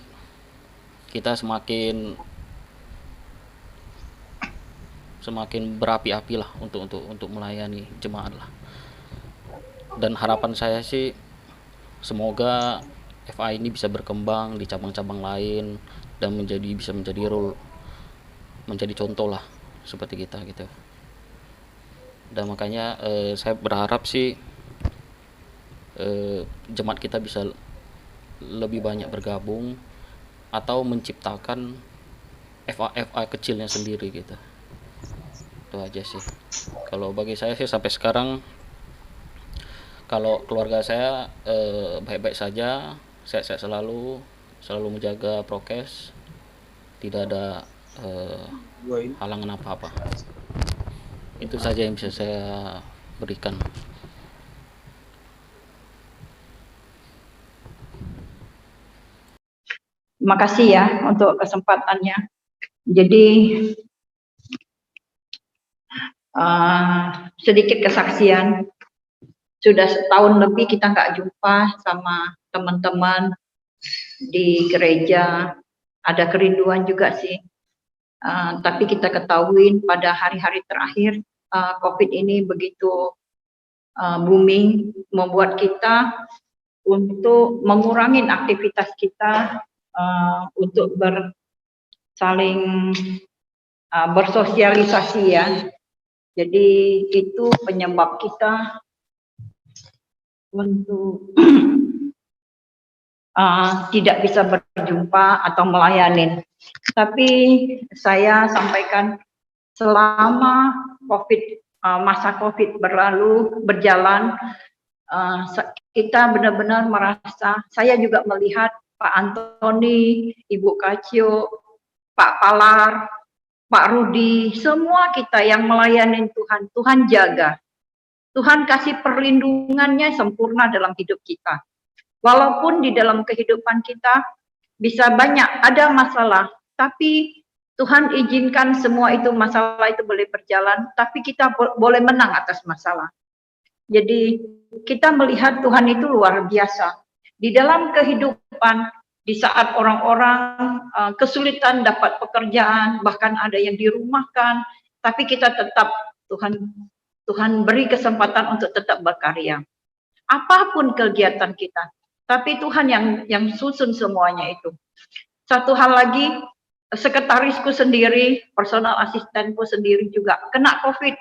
kita semakin berapi-api lah untuk melayani jemaat lah. Dan harapan saya sih semoga FA ini bisa berkembang di cabang-cabang lain dan bisa menjadi contoh lah seperti kita gitu. Dan makanya saya berharap sih jemaat kita bisa lebih banyak bergabung atau menciptakan FA kecilnya sendiri gitu. Itu aja sih. Kalau bagi saya sih sampai sekarang, kalau keluarga saya baik-baik saja, sehat-sehat selalu menjaga prokes, tidak ada halangan apa-apa. Itu saja yang bisa saya berikan. Terima kasih ya untuk kesempatannya. Jadi sedikit kesaksian, sudah setahun lebih kita nggak jumpa sama teman-teman di gereja. Ada kerinduan juga sih. Tapi kita ketahuin pada hari-hari terakhir COVID ini begitu booming, membuat kita untuk mengurangi aktivitas kita untuk saling bersosialisasi ya. Jadi itu penyebab kita untuk tidak bisa berjumpa atau melayani. Tapi saya sampaikan selama masa COVID berjalan, kita benar-benar merasa, saya juga melihat Pak Antoni, Ibu Kacio, Pak Palar, Pak Rudi, semua kita yang melayani Tuhan, Tuhan jaga. Tuhan kasih perlindungannya sempurna dalam hidup kita. Walaupun di dalam kehidupan kita bisa banyak ada masalah, tapi Tuhan izinkan semua itu masalah itu boleh berjalan, tapi kita boleh menang atas masalah. Jadi kita melihat Tuhan itu luar biasa. Di dalam kehidupan, di saat orang-orang kesulitan dapat pekerjaan, bahkan ada yang dirumahkan, tapi kita tetap Tuhan beri kesempatan untuk tetap berkarya. Apapun kegiatan kita, tapi Tuhan yang susun semuanya itu. Satu hal lagi, sekretarisku sendiri, personal asistenku sendiri juga kena COVID.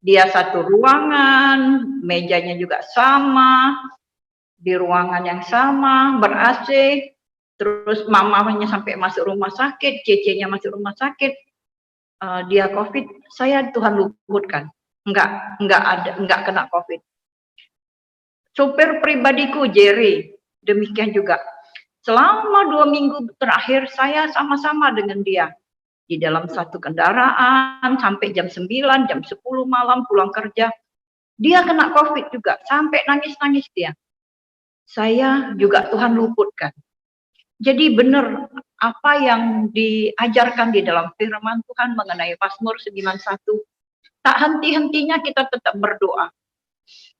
Dia satu ruangan, mejanya juga sama, di ruangan yang sama, ber-AC, terus mamanya sampai masuk rumah sakit, cecenya masuk rumah sakit, dia COVID, saya Tuhan luputkan, enggak kena COVID. Supir pribadiku Jerry, demikian juga. Selama 2 minggu terakhir saya sama-sama dengan dia di dalam satu kendaraan sampai jam 9, jam 10 malam pulang kerja. Dia kena COVID juga, sampai nangis-nangis dia. Saya juga Tuhan luputkan. Jadi benar apa yang diajarkan di dalam firman Tuhan mengenai Mazmur 91, tak henti-hentinya kita tetap berdoa.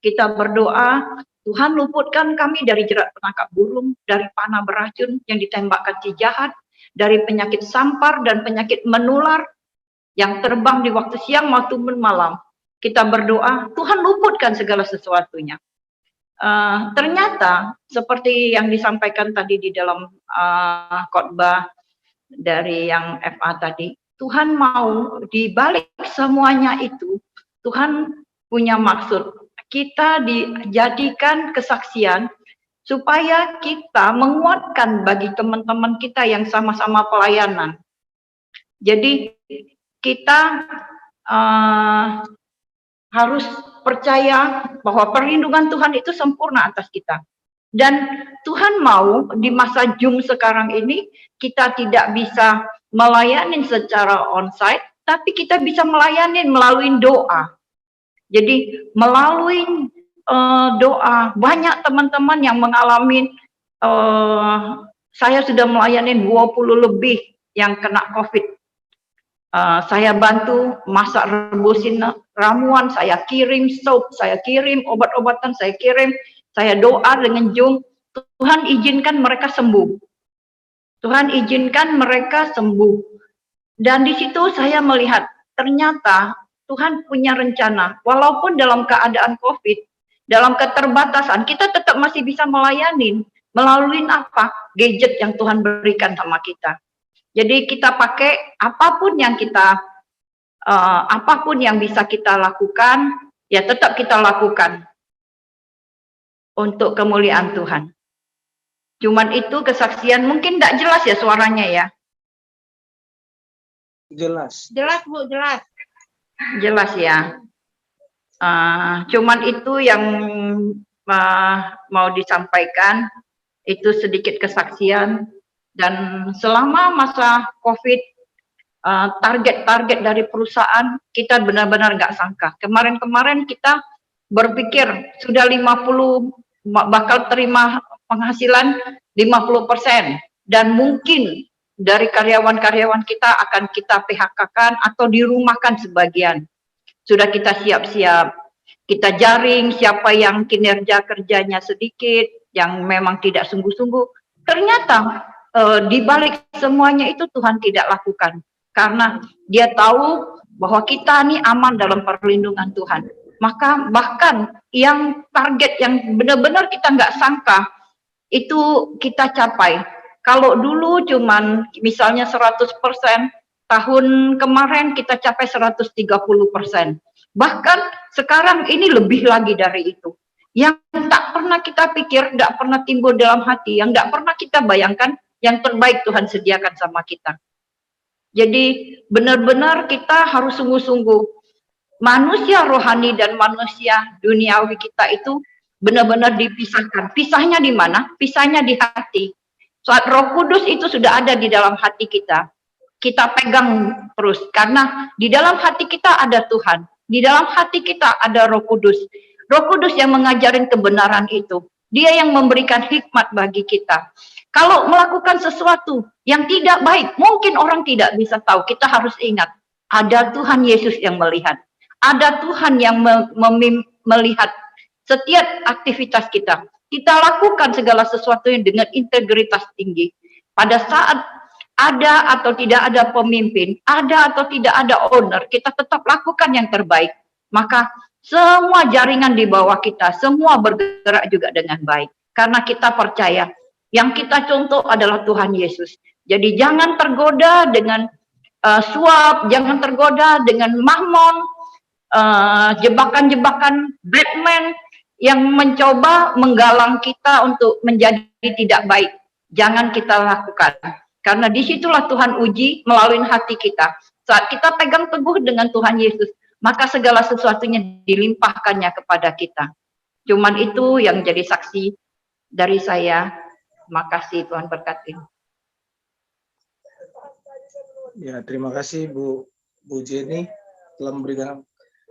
Kita berdoa, Tuhan luputkan kami dari jerat penangkap burung, dari panah beracun yang ditembakkan si jahat, dari penyakit sampar dan penyakit menular yang terbang di waktu siang maupun malam. Kita berdoa, Tuhan luputkan segala sesuatunya. Ternyata seperti yang disampaikan tadi di dalam khotbah dari yang FA tadi, Tuhan mau di balik semuanya itu, Tuhan punya maksud. Kita dijadikan kesaksian supaya kita menguatkan bagi teman-teman kita yang sama-sama pelayanan. Jadi kita harus percaya bahwa perlindungan Tuhan itu sempurna atas kita. Dan Tuhan mau di masa Zoom sekarang ini kita tidak bisa melayani secara onsite, tapi kita bisa melayani melalui doa. Jadi melalui doa, banyak teman-teman yang mengalami, saya sudah melayani 20 lebih yang kena COVID. Saya bantu masak rebusin ramuan, saya kirim sup, saya kirim obat-obatan, saya kirim, saya doa dengan Zoom. Tuhan izinkan mereka sembuh. Tuhan izinkan mereka sembuh. Dan di situ saya melihat ternyata Tuhan punya rencana. Walaupun dalam keadaan COVID, dalam keterbatasan, kita tetap masih bisa melayani melalui apa? Gadget yang Tuhan berikan sama kita. Jadi kita pakai apapun yang kita, apapun yang bisa kita lakukan, ya tetap kita lakukan untuk kemuliaan Tuhan. Cuman itu kesaksian, mungkin tidak jelas ya suaranya ya? Jelas. Jelas Bu, jelas. Jelas ya. Cuman itu yang mau disampaikan, itu sedikit kesaksian. Dan selama masa COVID, target-target dari perusahaan kita benar-benar nggak sangka. Kemarin-kemarin kita berpikir sudah 50 bakal terima penghasilan 50% dan mungkin dari karyawan-karyawan kita akan kita PHK-kan atau dirumahkan sebagian. Sudah kita siap-siap, kita jaring siapa yang kinerja kerjanya sedikit, yang memang tidak sungguh-sungguh. Ternyata di balik semuanya itu Tuhan tidak lakukan karena Dia tahu bahwa kita ini aman dalam perlindungan Tuhan. Maka bahkan yang target yang benar-benar kita nggak sangka itu kita capai. Kalau dulu cuman misalnya 100%, tahun kemarin kita capai 130%. Bahkan sekarang ini lebih lagi dari itu. Yang tak pernah kita pikir, tidak pernah timbul dalam hati, yang tidak pernah kita bayangkan, yang terbaik Tuhan sediakan sama kita. Jadi benar-benar kita harus sungguh-sungguh. Manusia rohani dan manusia duniawi kita itu benar-benar dipisahkan. Pisahnya di mana? Pisahnya di hati. Saat Roh Kudus itu sudah ada di dalam hati kita, kita pegang terus. Karena di dalam hati kita ada Tuhan. Di dalam hati kita ada Roh Kudus. Roh Kudus yang mengajarin kebenaran itu. Dia yang memberikan hikmat bagi kita. Kalau melakukan sesuatu yang tidak baik, mungkin orang tidak bisa tahu. Kita harus ingat, ada Tuhan Yesus yang melihat. Ada Tuhan yang melihat setiap aktivitas kita. Kita lakukan segala sesuatunya dengan integritas tinggi. Pada saat ada atau tidak ada pemimpin, ada atau tidak ada owner, kita tetap lakukan yang terbaik. Maka semua jaringan di bawah kita, semua bergerak juga dengan baik. Karena kita percaya, yang kita contoh adalah Tuhan Yesus. Jadi jangan tergoda dengan suap, jangan tergoda dengan mahmon, jebakan-jebakan Batman yang mencoba menggalang kita untuk menjadi tidak baik. Jangan kita lakukan. Karena disitulah Tuhan uji melalui hati kita. Saat kita pegang teguh dengan Tuhan Yesus, maka segala sesuatunya dilimpahkannya kepada kita. Cuman itu yang jadi saksi dari saya. Makasih, Tuhan berkati. Ya, terima kasih Bu Jenny telah memberikan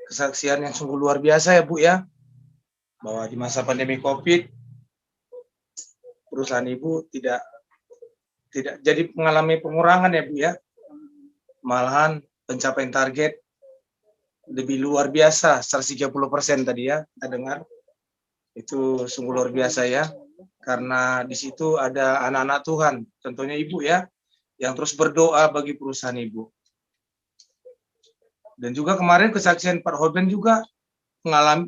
kesaksian yang sungguh luar biasa ya Bu ya, bahwa di masa pandemi COVID perusahaan Ibu tidak jadi mengalami pengurangan ya Bu ya, malahan pencapaian target lebih luar biasa, 130% tadi ya kita dengar. Itu sungguh luar biasa ya, karena di situ ada anak-anak Tuhan, tentunya Ibu ya, yang terus berdoa bagi perusahaan Ibu. Dan juga kemarin kesaksian Pak Hotben juga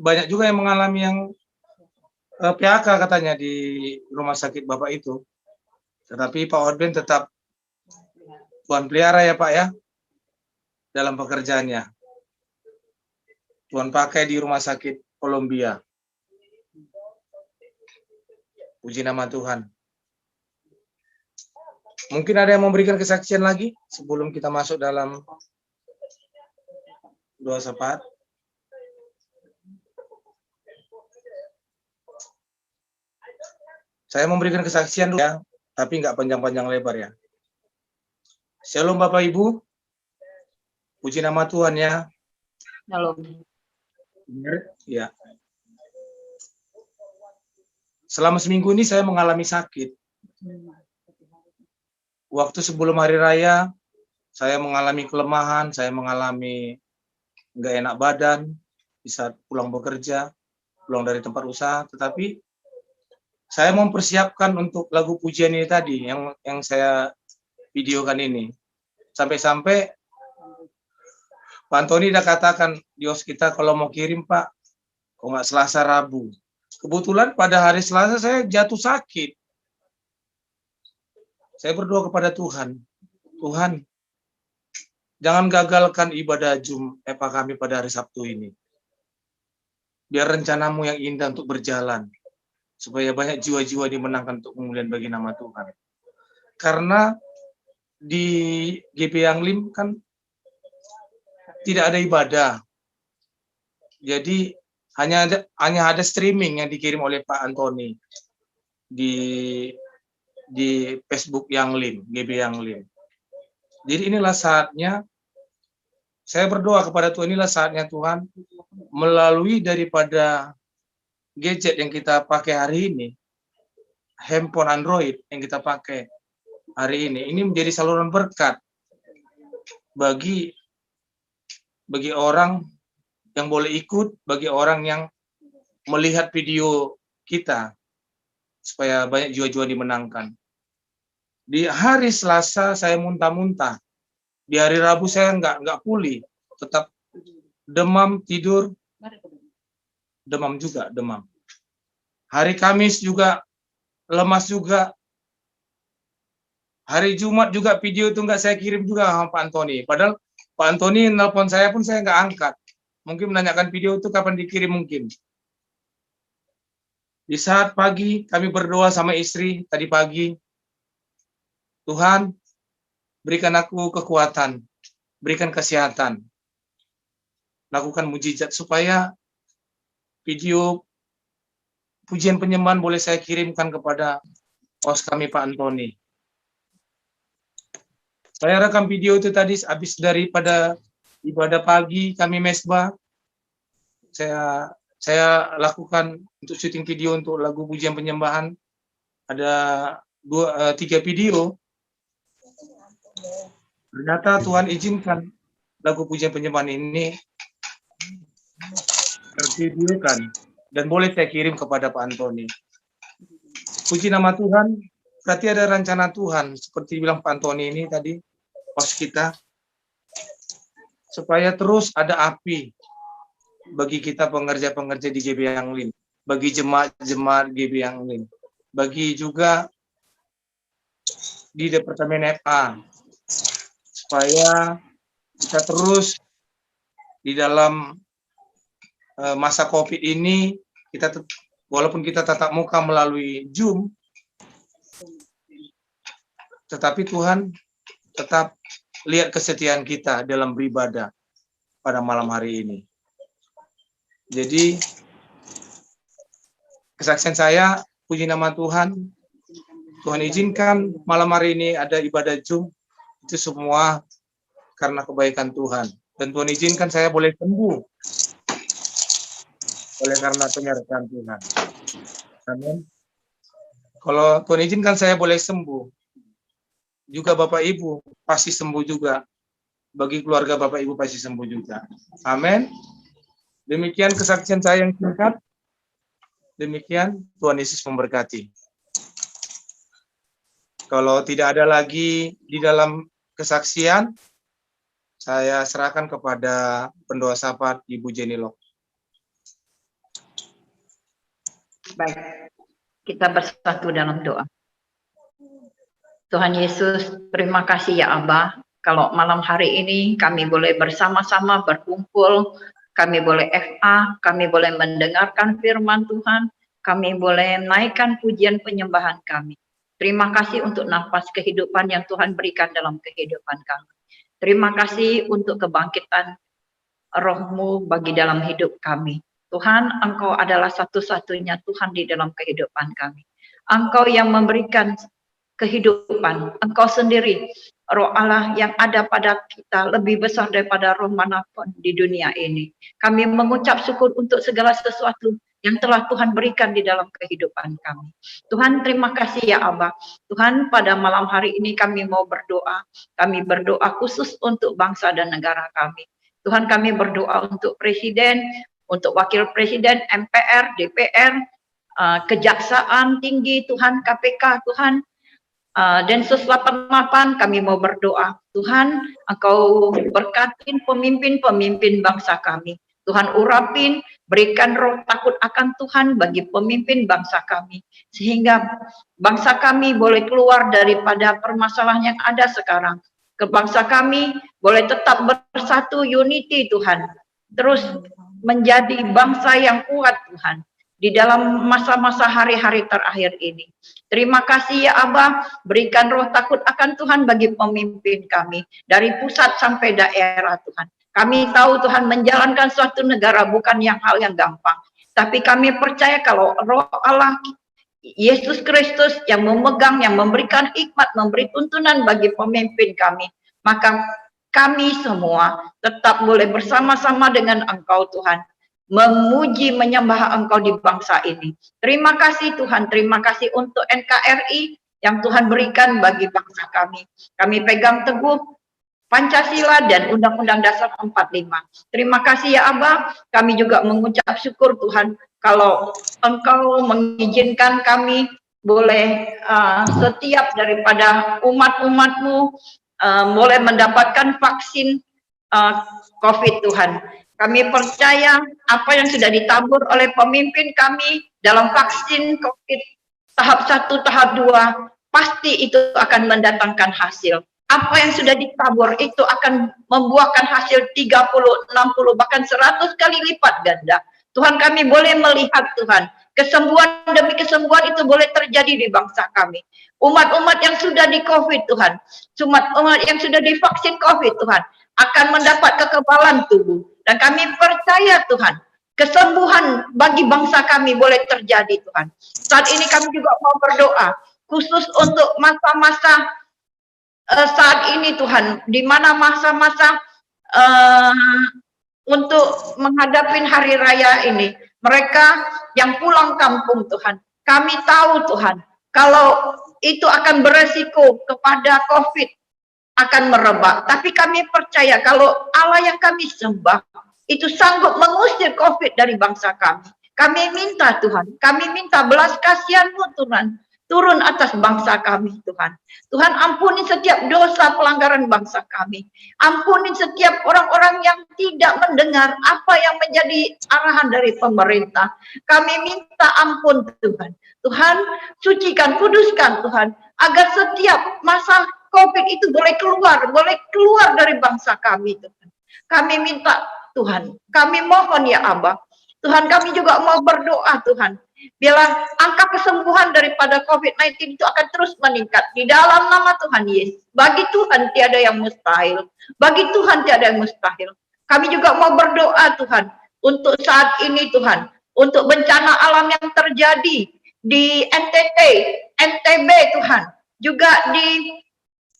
banyak juga yang mengalami yang PHK katanya di rumah sakit Bapak itu. Tetapi Pak Hotben tetap Tuhan pelihara ya Pak ya, dalam pekerjaannya. Tuhan pakai di rumah sakit Columbia. Puji nama Tuhan. Mungkin ada yang memberikan kesaksian lagi sebelum kita masuk dalam doa syafaat. Saya memberikan kesaksian dulu ya, tapi nggak panjang-panjang lebar ya. Shalom Bapak Ibu. Puji nama Tuhan ya. Shalom. Ya. Selama seminggu ini saya mengalami sakit. Waktu sebelum hari raya, saya mengalami kelemahan, saya mengalami nggak enak badan di saat pulang bekerja, pulang dari tempat usaha. Tetapi saya mempersiapkan untuk lagu pujian ini tadi, yang saya videokan ini. Sampai-sampai Pak Antoni udah katakan, Dios kita kalau mau kirim Pak, kok nggak Selasa Rabu. Kebetulan pada hari Selasa saya jatuh sakit. Saya berdoa kepada Tuhan, Tuhan, jangan gagalkan ibadah Jumat kami pada hari Sabtu ini. Biar rencanamu yang indah untuk berjalan, supaya banyak jiwa-jiwa dimenangkan untuk kemuliaan bagi nama Tuhan. Karena di GP Yanglim kan tidak ada ibadah. Jadi hanya ada streaming yang dikirim oleh Pak Antoni di Facebook Yanglim, GB Yanglim. Jadi inilah saatnya saya berdoa kepada Tuhan, inilah saatnya Tuhan melalui daripada gadget yang kita pakai hari ini, handphone Android yang kita pakai hari ini menjadi saluran berkat bagi orang yang boleh ikut, bagi orang yang melihat video kita, supaya banyak jiwa-jiwa dimenangkan. Di hari Selasa saya muntah-muntah, di hari Rabu saya nggak pulih, tetap demam, tidur, demam juga, demam. Hari Kamis juga lemas juga. Hari Jumat juga video itu nggak saya kirim juga sama Pak Antoni. Padahal Pak Antoni nelpon saya pun saya nggak angkat. Mungkin menanyakan video itu kapan dikirim mungkin. Di saat pagi kami berdoa sama istri tadi pagi. Tuhan, berikan aku kekuatan, berikan kesehatan. Lakukan mujizat supaya video pujian penyembahan boleh saya kirimkan kepada host kami Pak Antoni. Saya rekam video itu tadi habis daripada ibadah pagi kami mesbah, saya lakukan untuk syuting video untuk lagu pujian penyembahan. Ada 3 video. Ternyata Tuhan izinkan lagu pujian penyembahan ini tervideokan dan boleh saya kirim kepada Pak Antoni. Puji nama Tuhan, berarti ada rencana Tuhan seperti bilang Pak Antoni ini tadi, host kita, supaya terus ada api bagi kita pengerja-pengerja di GB Yanglim, bagi jemaat-jemaat GB Yanglim, bagi juga di Departemen FA, supaya kita terus di dalam masa COVID ini, walaupun kita tatap muka melalui Zoom, tetapi Tuhan tetap lihat kesetiaan kita dalam beribadah pada malam hari ini. Jadi kesaksian saya, puji nama Tuhan. Tuhan izinkan malam hari ini ada ibadah Zoom, itu semua karena kebaikan Tuhan. Dan Tuhan izinkan saya boleh sembuh oleh karena penyertaan Tuhan. Amin. Kalau Tuhan izinkan saya boleh sembuh, juga Bapak Ibu pasti sembuh juga bagi keluarga Bapak Ibu pasti sembuh juga. Amin. Demikian kesaksian saya yang singkat. Demikian, Tuhan Yesus memberkati. Kalau tidak ada lagi di dalam kesaksian, saya serahkan kepada pendoa syafaat Ibu Jenny Lok. Baik, kita bersatu dalam doa. Tuhan Yesus, terima kasih ya Abah, kalau malam hari ini kami boleh bersama-sama berkumpul, kami boleh FA, kami boleh mendengarkan firman Tuhan, kami boleh naikkan pujian penyembahan kami. Terima kasih untuk nafas kehidupan yang Tuhan berikan dalam kehidupan kami. Terima kasih untuk kebangkitan roh-Mu bagi dalam hidup kami. Tuhan, Engkau adalah satu-satunya Tuhan di dalam kehidupan kami. Engkau yang memberikan kehidupan. Engkau sendiri, Roh Allah yang ada pada kita lebih besar daripada roh manapun di dunia ini. Kami mengucap syukur untuk segala sesuatu yang telah Tuhan berikan di dalam kehidupan kami. Tuhan, terima kasih ya Abah. Tuhan, pada malam hari ini kami mau berdoa. Kami berdoa khusus untuk bangsa dan negara kami. Tuhan, kami berdoa untuk Presiden, untuk Wakil Presiden, MPR, DPR, Kejaksaan Tinggi, Tuhan, KPK, Tuhan, Densus 88, kami mau berdoa. Tuhan, Engkau berkatin pemimpin-pemimpin bangsa kami. Tuhan urapin, berikan roh takut akan Tuhan bagi pemimpin bangsa kami. Sehingga bangsa kami boleh keluar daripada permasalahan yang ada sekarang. Bangsa kami boleh tetap bersatu, unity Tuhan. Terus menjadi bangsa yang kuat Tuhan. Di dalam masa-masa hari-hari terakhir ini. Terima kasih ya Abah, berikan roh takut akan Tuhan bagi pemimpin kami. Dari pusat sampai daerah Tuhan. Kami tahu Tuhan menjalankan suatu negara bukan hal yang gampang. Tapi kami percaya kalau roh Allah, Yesus Kristus yang memegang, yang memberikan hikmat, memberi tuntunan bagi pemimpin kami. Maka kami semua tetap boleh bersama-sama dengan Engkau Tuhan. Memuji, menyembah Engkau di bangsa ini. Terima kasih Tuhan, terima kasih untuk NKRI yang Tuhan berikan bagi bangsa kami. Kami pegang teguh Pancasila dan Undang-Undang Dasar 45. Terima kasih ya Abah, kami juga mengucap syukur Tuhan kalau Engkau mengizinkan kami boleh setiap daripada umat-umat-Mu boleh mendapatkan vaksin COVID Tuhan. Kami percaya apa yang sudah ditabur oleh pemimpin kami dalam vaksin COVID tahap 1, tahap 2, pasti itu akan mendatangkan hasil. Apa yang sudah ditabur itu akan membuahkan hasil 30, 60, bahkan 100 kali lipat ganda. Tuhan, kami boleh melihat Tuhan, kesembuhan demi kesembuhan itu boleh terjadi di bangsa kami. Umat-umat yang sudah di COVID Tuhan, umat yang sudah divaksin COVID Tuhan, akan mendapat kekebalan tubuh. Dan kami percaya Tuhan, kesembuhan bagi bangsa kami boleh terjadi Tuhan. Saat ini kami juga mau berdoa, khusus untuk masa-masa saat ini Tuhan, di mana masa-masa untuk menghadapi hari raya ini, mereka yang pulang kampung Tuhan, kami tahu Tuhan, kalau itu akan beresiko kepada COVID akan merebak, tapi kami percaya kalau Allah yang kami sembah itu sanggup mengusir COVID dari bangsa kami. Kami minta Tuhan, kami minta belas kasihan-Mu Tuhan, turun atas bangsa kami Tuhan. Tuhan, ampuni setiap dosa pelanggaran bangsa kami. Ampuni setiap orang-orang yang tidak mendengar apa yang menjadi arahan dari pemerintah. Kami minta ampun Tuhan. Tuhan, sucikan, kuduskan Tuhan, agar setiap masa COVID itu boleh keluar dari bangsa kami Tuhan. Kami minta Tuhan, kami mohon ya Abah. Tuhan, kami juga mau berdoa Tuhan. Biarlah angka kesembuhan daripada COVID-19 itu akan terus meningkat di dalam nama Tuhan Yesus. Bagi Tuhan tiada yang mustahil. Bagi Tuhan tiada yang mustahil. Kami juga mau berdoa Tuhan untuk saat ini Tuhan, untuk bencana alam yang terjadi di NTT, NTB Tuhan, juga di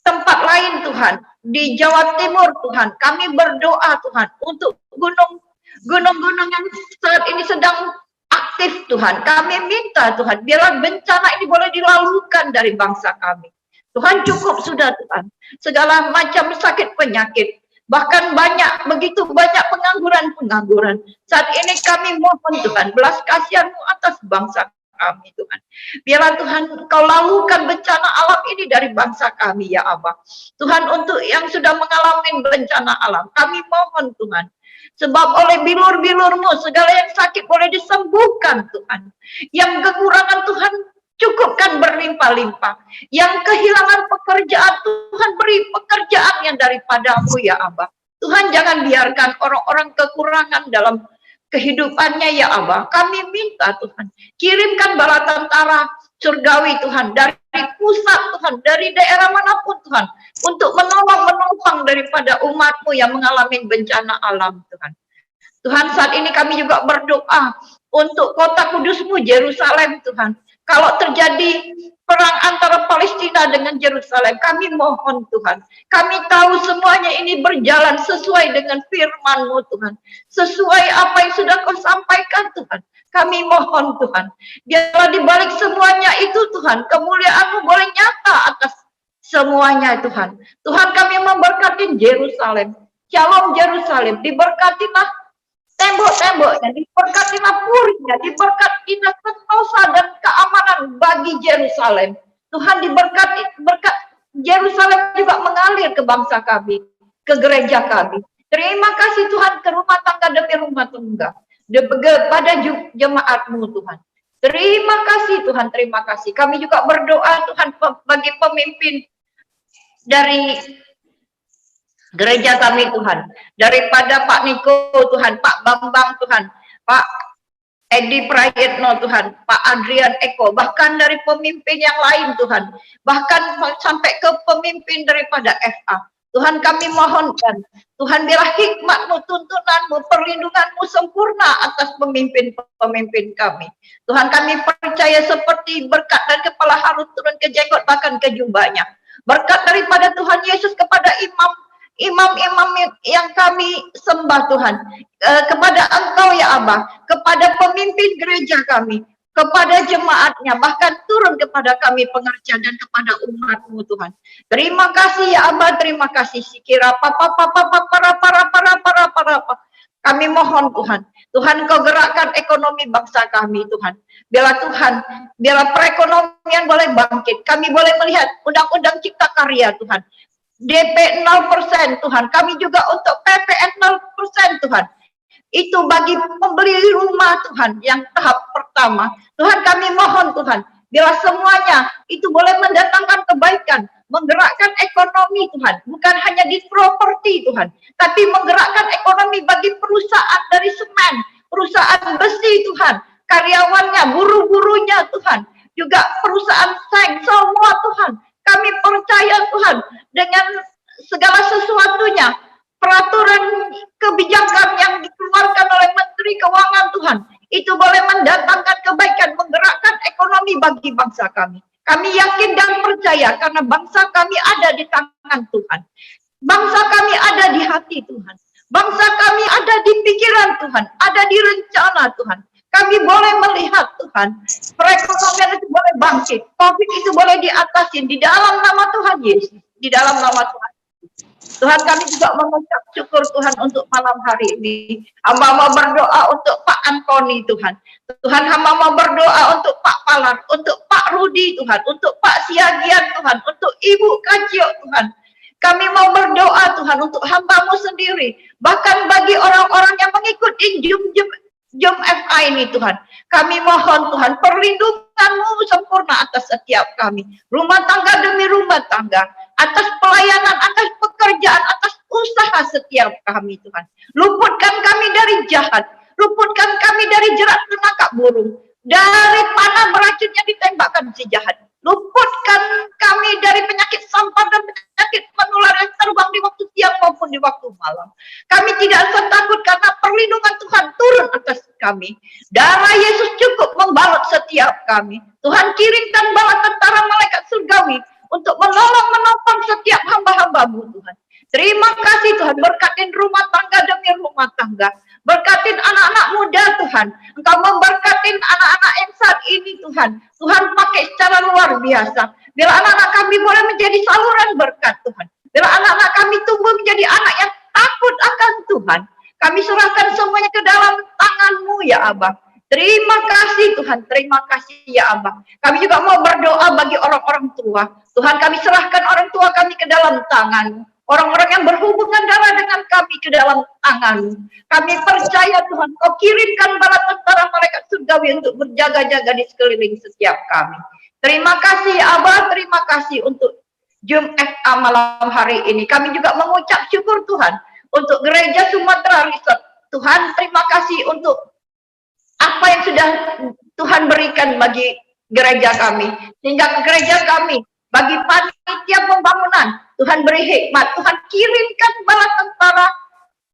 tempat lain Tuhan, di Jawa Timur Tuhan. Kami berdoa Tuhan untuk gunung-gunung yang saat ini sedang aktif Tuhan. Kami minta Tuhan, biarlah bencana ini boleh dilalukan dari bangsa kami. Tuhan, cukup sudah Tuhan. Segala macam sakit penyakit, Bahkan begitu banyak pengangguran. Saat ini kami mohon Tuhan, belas kasihan-Mu atas bangsa kami Tuhan. Biarlah Tuhan Engkau lalukan bencana alam ini dari bangsa kami ya Abah. Tuhan, untuk yang sudah mengalami bencana alam, kami mohon Tuhan. Sebab oleh bilur-bilur-Mu segala yang sakit boleh disembuhkan Tuhan. Yang kekurangan Tuhan cukupkan berlimpah-limpah. Yang kehilangan pekerjaan, Tuhan beri pekerjaan yang daripada-Mu ya Abah. Tuhan, jangan biarkan orang-orang kekurangan dalam kehidupannya ya Abah. Kami minta Tuhan, kirimkan bala tentara surgawi Tuhan, dari pusat Tuhan, dari daerah manapun Tuhan, untuk menopang daripada umat-Mu yang mengalami bencana alam Tuhan. Tuhan, saat ini kami juga berdoa untuk kota kudus-Mu Yerusalem Tuhan. Kalau terjadi perang antara Palestina dengan Yerusalem, kami mohon Tuhan, kami tahu semuanya ini berjalan sesuai dengan firman-Mu Tuhan, sesuai apa yang sudah Kau sampaikan Tuhan. Kami mohon Tuhan, biarlah di balik semuanya itu Tuhan, kemuliaan-Mu boleh nyata atas semuanya Tuhan. Tuhan, kami memberkati Yerusalem, Shalom Yerusalem, diberkatilah tembok-temboknya, diberkatilah purinya, diberkatilah sentosa dan keamanan bagi Yerusalem. Tuhan, diberkati, berkat Yerusalem juga mengalir ke bangsa kami, ke gereja kami. Terima kasih Tuhan, ke rumah tangga demi rumah tangga, pada jemaat-Mu Tuhan. Terima kasih Tuhan, terima kasih. Kami juga berdoa Tuhan bagi pemimpin dari gereja kami Tuhan, daripada Pak Niko Tuhan, Pak Bambang Tuhan, Pak Edi Prayetno Tuhan, Pak Adrian Eko, bahkan dari pemimpin yang lain Tuhan, bahkan sampai ke pemimpin daripada FA. Tuhan, kami mohonkan, Tuhan, biarlah hikmat-Mu, tuntunan-Mu, perlindungan-Mu sempurna atas pemimpin-pemimpin kami. Tuhan, kami percaya seperti berkat dari kepala Harun turun ke jenggot bahkan ke jubahnya. Berkat daripada Tuhan Yesus kepada imam-imam yang kami sembah Tuhan, kepada Engkau ya Abah, kepada pemimpin gereja kami, kepada jemaatnya, bahkan turun kepada kami pengertian dan kepada umat-Mu Tuhan. Terima kasih ya Abah, terima kasih. Sikira para. Kami mohon Tuhan, Tuhan Kau gerakkan ekonomi bangsa kami Tuhan. Biarlah Tuhan, biarlah perekonomian boleh bangkit. Kami boleh melihat undang-undang cipta karya Tuhan. DP 0% Tuhan, kami juga untuk PPN 0% Tuhan. Itu bagi pembeli rumah Tuhan yang tahap pertama. Tuhan, kami mohon Tuhan, biarlah semuanya itu boleh mendatangkan kebaikan, menggerakkan ekonomi Tuhan, bukan hanya di properti Tuhan, tapi menggerakkan ekonomi bagi perusahaan dari semen, perusahaan besi Tuhan, karyawannya, buru-burunya Tuhan, juga perusahaan seng, semua Tuhan. Kami percaya Tuhan dengan segala sesuatunya, peraturan kebijakan yang dikeluarkan oleh Menteri Keuangan Tuhan, itu boleh mendatangkan kebaikan, menggerakkan ekonomi bagi bangsa kami. Kami yakin dan percaya karena bangsa kami ada di tangan Tuhan. Bangsa kami ada di hati Tuhan. Bangsa kami ada di pikiran Tuhan, ada di rencana Tuhan. Kami boleh melihat Tuhan, perekonomian itu boleh bangkit, COVID itu boleh diatasin di dalam nama Tuhan Yesus, di dalam nama Tuhan. Tuhan, kami juga mengucap syukur Tuhan untuk malam hari ini. Hamba mau berdoa untuk Pak Antoni Tuhan. Tuhan, hamba mau berdoa untuk Pak Palar, untuk Pak Rudi Tuhan, untuk Pak Siagian Tuhan, untuk Ibu Kacio Tuhan. Kami mau berdoa Tuhan untuk hamba-Mu sendiri, bahkan bagi orang-orang yang mengikuti Jom FA ini Tuhan. Kami mohon Tuhan, perlindungan-Mu sempurna atas setiap kami. Rumah tangga demi rumah tangga. Atas pelayanan, atas pekerjaan, atas usaha setiap kami Tuhan. Luputkan kami dari jahat. Luputkan kami dari jerat penangkap burung. Dari panah beracun yang ditembakkan si jahat. Luputkan kami dari penyakit sampar dan penyakit menular yang terbang di waktu siang maupun di waktu malam. Kami tidak usah takut karena perlindungan Tuhan turun atas kami. Darah Yesus cukup membalut setiap kami. Tuhan, kirimkan bala tentara malaikat surgawi untuk menolong menopang setiap hamba-hamba-Mu Tuhan. Terima kasih Tuhan, berkatin rumah tangga demi rumah tangga. Berkatin anak-anak muda Tuhan. Engkau memberkatin anak-anak yang saat ini Tuhan. Tuhan pakai secara luar biasa. Biar anak-anak kami boleh menjadi saluran berkat Tuhan. Biar anak-anak kami tumbuh menjadi anak yang Kami serahkan semuanya ke dalam tangan-Mu ya Abah. Terima kasih Tuhan, terima kasih ya Abah. Kami juga mau berdoa bagi orang-orang tua. Tuhan, kami serahkan orang tua kami ke dalam tangan-Mu. Orang-orang yang berhubungan darah dengan kami ke dalam tangan-Mu. Kami percaya Tuhan, Kau kirimkan bala tentara malaikat surgawi untuk berjaga-jaga di sekeliling setiap kami. Terima kasih Abah, terima kasih untuk Jum FA malam hari ini. Kami juga mengucap syukur Tuhan untuk Gereja Sumatera Resort. Tuhan, terima kasih untuk apa yang sudah Tuhan berikan bagi gereja kami. Sehingga gereja kami, bagi panitia pembangunan, Tuhan beri hikmat. Tuhan kirimkan bala tentara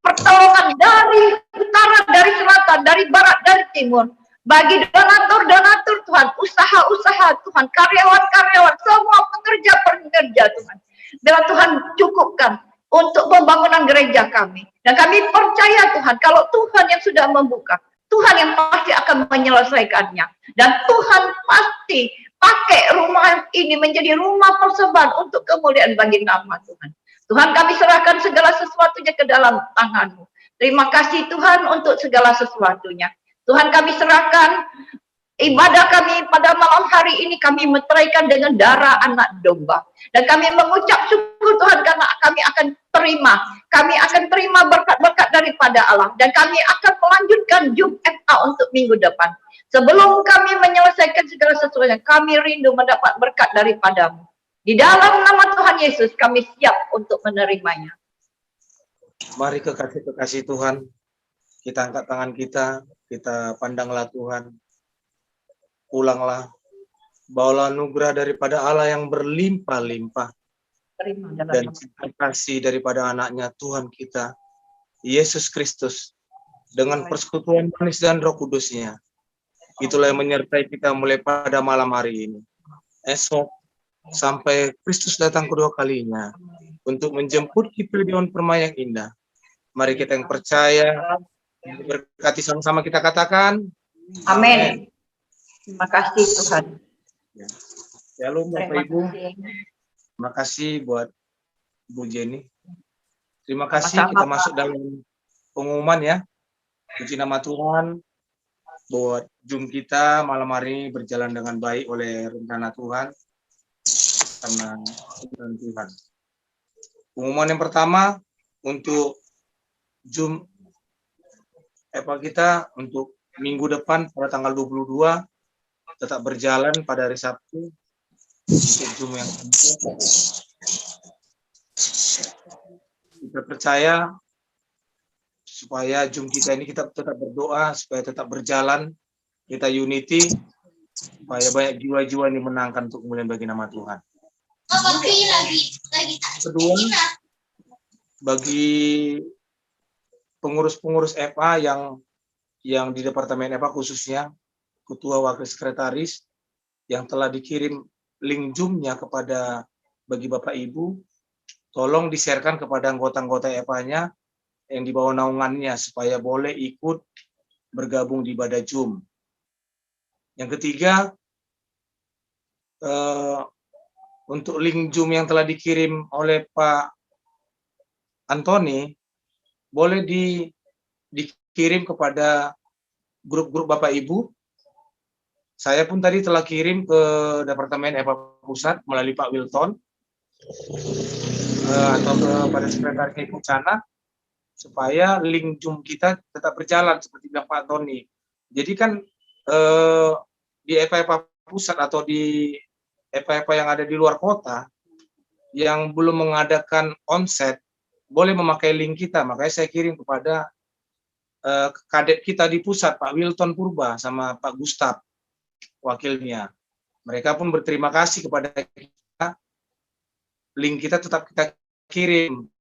pertolongan dari utara, dari selatan, dari barat, dari timur. Bagi donatur-donatur Tuhan, usaha-usaha Tuhan, karyawan-karyawan, semua pekerja-pekerja Tuhan. Biar Tuhan cukupkan untuk pembangunan gereja kami. Dan kami percaya Tuhan, kalau Tuhan yang sudah membuka, Tuhan yang pasti akan menyelesaikannya. Dan Tuhan pasti pakai rumah ini menjadi rumah persembahan untuk kemuliaan bagi nama Tuhan. Tuhan, kami serahkan segala sesuatunya ke dalam tangan-Mu. Terima kasih Tuhan untuk segala sesuatunya. Tuhan, kami serahkan ibadah kami pada malam hari ini, kami meteraikan dengan darah anak domba. Dan kami mengucap syukur Tuhan karena kami akan terima. Kami akan terima berkat-berkat daripada Allah. Dan kami akan melanjutkan Jum FA untuk minggu depan. Sebelum kami menyelesaikan segala sesuatunya, kami rindu mendapat berkat daripada-Mu. Di dalam nama Tuhan Yesus, kami siap untuk menerimanya. Mari kekasih-kekasih Tuhan, kita angkat tangan kita pandanglah Tuhan. Pulanglah, bawalah anugerah daripada Allah yang berlimpah-limpah. Dan cinta kasih daripada anaknya Tuhan kita, Yesus Kristus, dengan persekutuan manis dan Roh Kudusnya. Itulah yang menyertai kita mulai pada malam hari ini. Esok, sampai Kristus datang kedua kalinya, untuk menjemput kita di daun permai yang indah. Mari kita yang percaya, berkati sama-sama kita katakan, Amin. Terima kasih Tuhan. Shalom Bapak Ibu. Terima kasih buat Bu Jenny. Terima kasih. Kita masuk dalam pengumuman ya. Puji nama Tuhan. Buat Jum kita malam hari berjalan dengan baik oleh rencana Tuhan. Karena Tuhan. Pengumuman yang pertama untuk Jum FA kita untuk minggu depan pada tanggal 22 tetap berjalan pada hari Sabtu untuk Jum yang kita percaya supaya Jum kita ini kita tetap berdoa supaya tetap berjalan, kita unity supaya banyak jiwa-jiwa yang dimenangkan untuk kemuliaan bagi nama Tuhan. Kedua, bagi pengurus-pengurus FA yang di Departemen FA khususnya Ketua Wakil Sekretaris yang telah dikirim link Zoom-nya kepada bagi Bapak Ibu, tolong di-share-kan kepada anggota-anggota FA-nya yang di bawah naungannya supaya boleh ikut bergabung di ibadah Zoom. Yang ketiga, untuk link Zoom yang telah dikirim oleh Pak Antoni, boleh dikirim kepada grup-grup Bapak Ibu. Saya pun tadi telah kirim ke Departemen FA Pusat melalui Pak Wilton atau kepada sekretarisnya Ibu Cana supaya link Zoom kita tetap berjalan seperti bilang Pak Tony. Jadi kan di FA Pusat atau di FA yang ada di luar kota yang belum mengadakan onset boleh memakai link kita. Makanya saya kirim kepada kadep kita di pusat Pak Wilton Purba sama Pak Gustaf wakilnya. Mereka pun berterima kasih kepada kita. Link kita tetap kita kirim.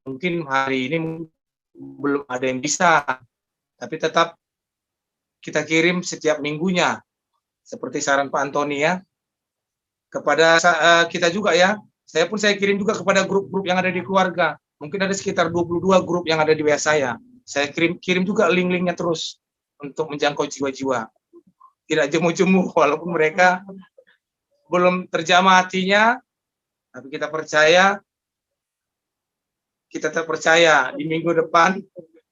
Mungkin hari ini belum ada yang bisa, tapi tetap kita kirim setiap minggunya. Seperti saran Pak Antoni ya. Kepada kita juga ya. Saya kirim juga kepada grup-grup yang ada di keluarga. Mungkin ada sekitar 22 grup yang ada di WA saya. Saya kirim juga link-linknya terus untuk menjangkau jiwa-jiwa. Tidak jemu-jemu walaupun mereka belum terjamah hatinya, tapi kita tetap percaya di minggu depan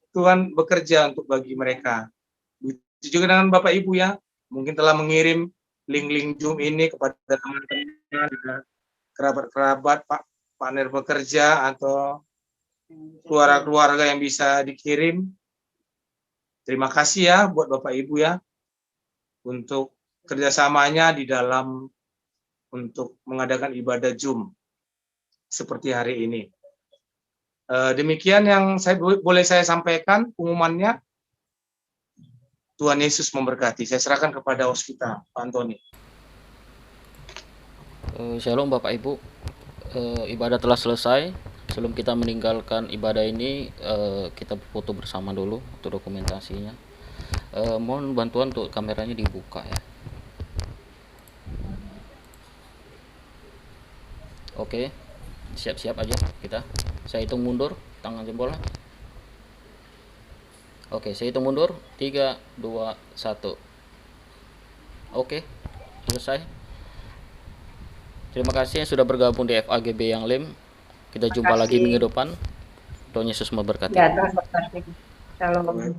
Tuhan bekerja untuk bagi mereka. Begitu juga dengan Bapak Ibu ya, mungkin telah mengirim link-link Zoom ini kepada teman-teman, kerabat-kerabat, partner bekerja, atau keluarga-keluarga yang bisa dikirim. Terima kasih ya buat Bapak Ibu ya, untuk kerjasamanya di dalam untuk mengadakan ibadah Zoom seperti hari ini. Demikian yang boleh saya sampaikan pengumumannya. Tuhan Yesus memberkati. Saya serahkan kepada Hospita, Pak Antoni. Shalom Bapak Ibu. Ibadah telah selesai. Sebelum kita meninggalkan ibadah ini, kita foto bersama dulu untuk dokumentasinya. Mohon bantuan untuk kameranya dibuka ya. Oke, siap-siap aja kita. Saya hitung mundur, tangan jempolnya. Oke, saya hitung mundur. 3, 2, 1. Oke, selesai. Terima kasih yang sudah bergabung di FAGB yang Lim. Kita jumpa lagi minggu depan. Tuhan Yesus memberkati. Ya, Tuhan memberkati. Shalom.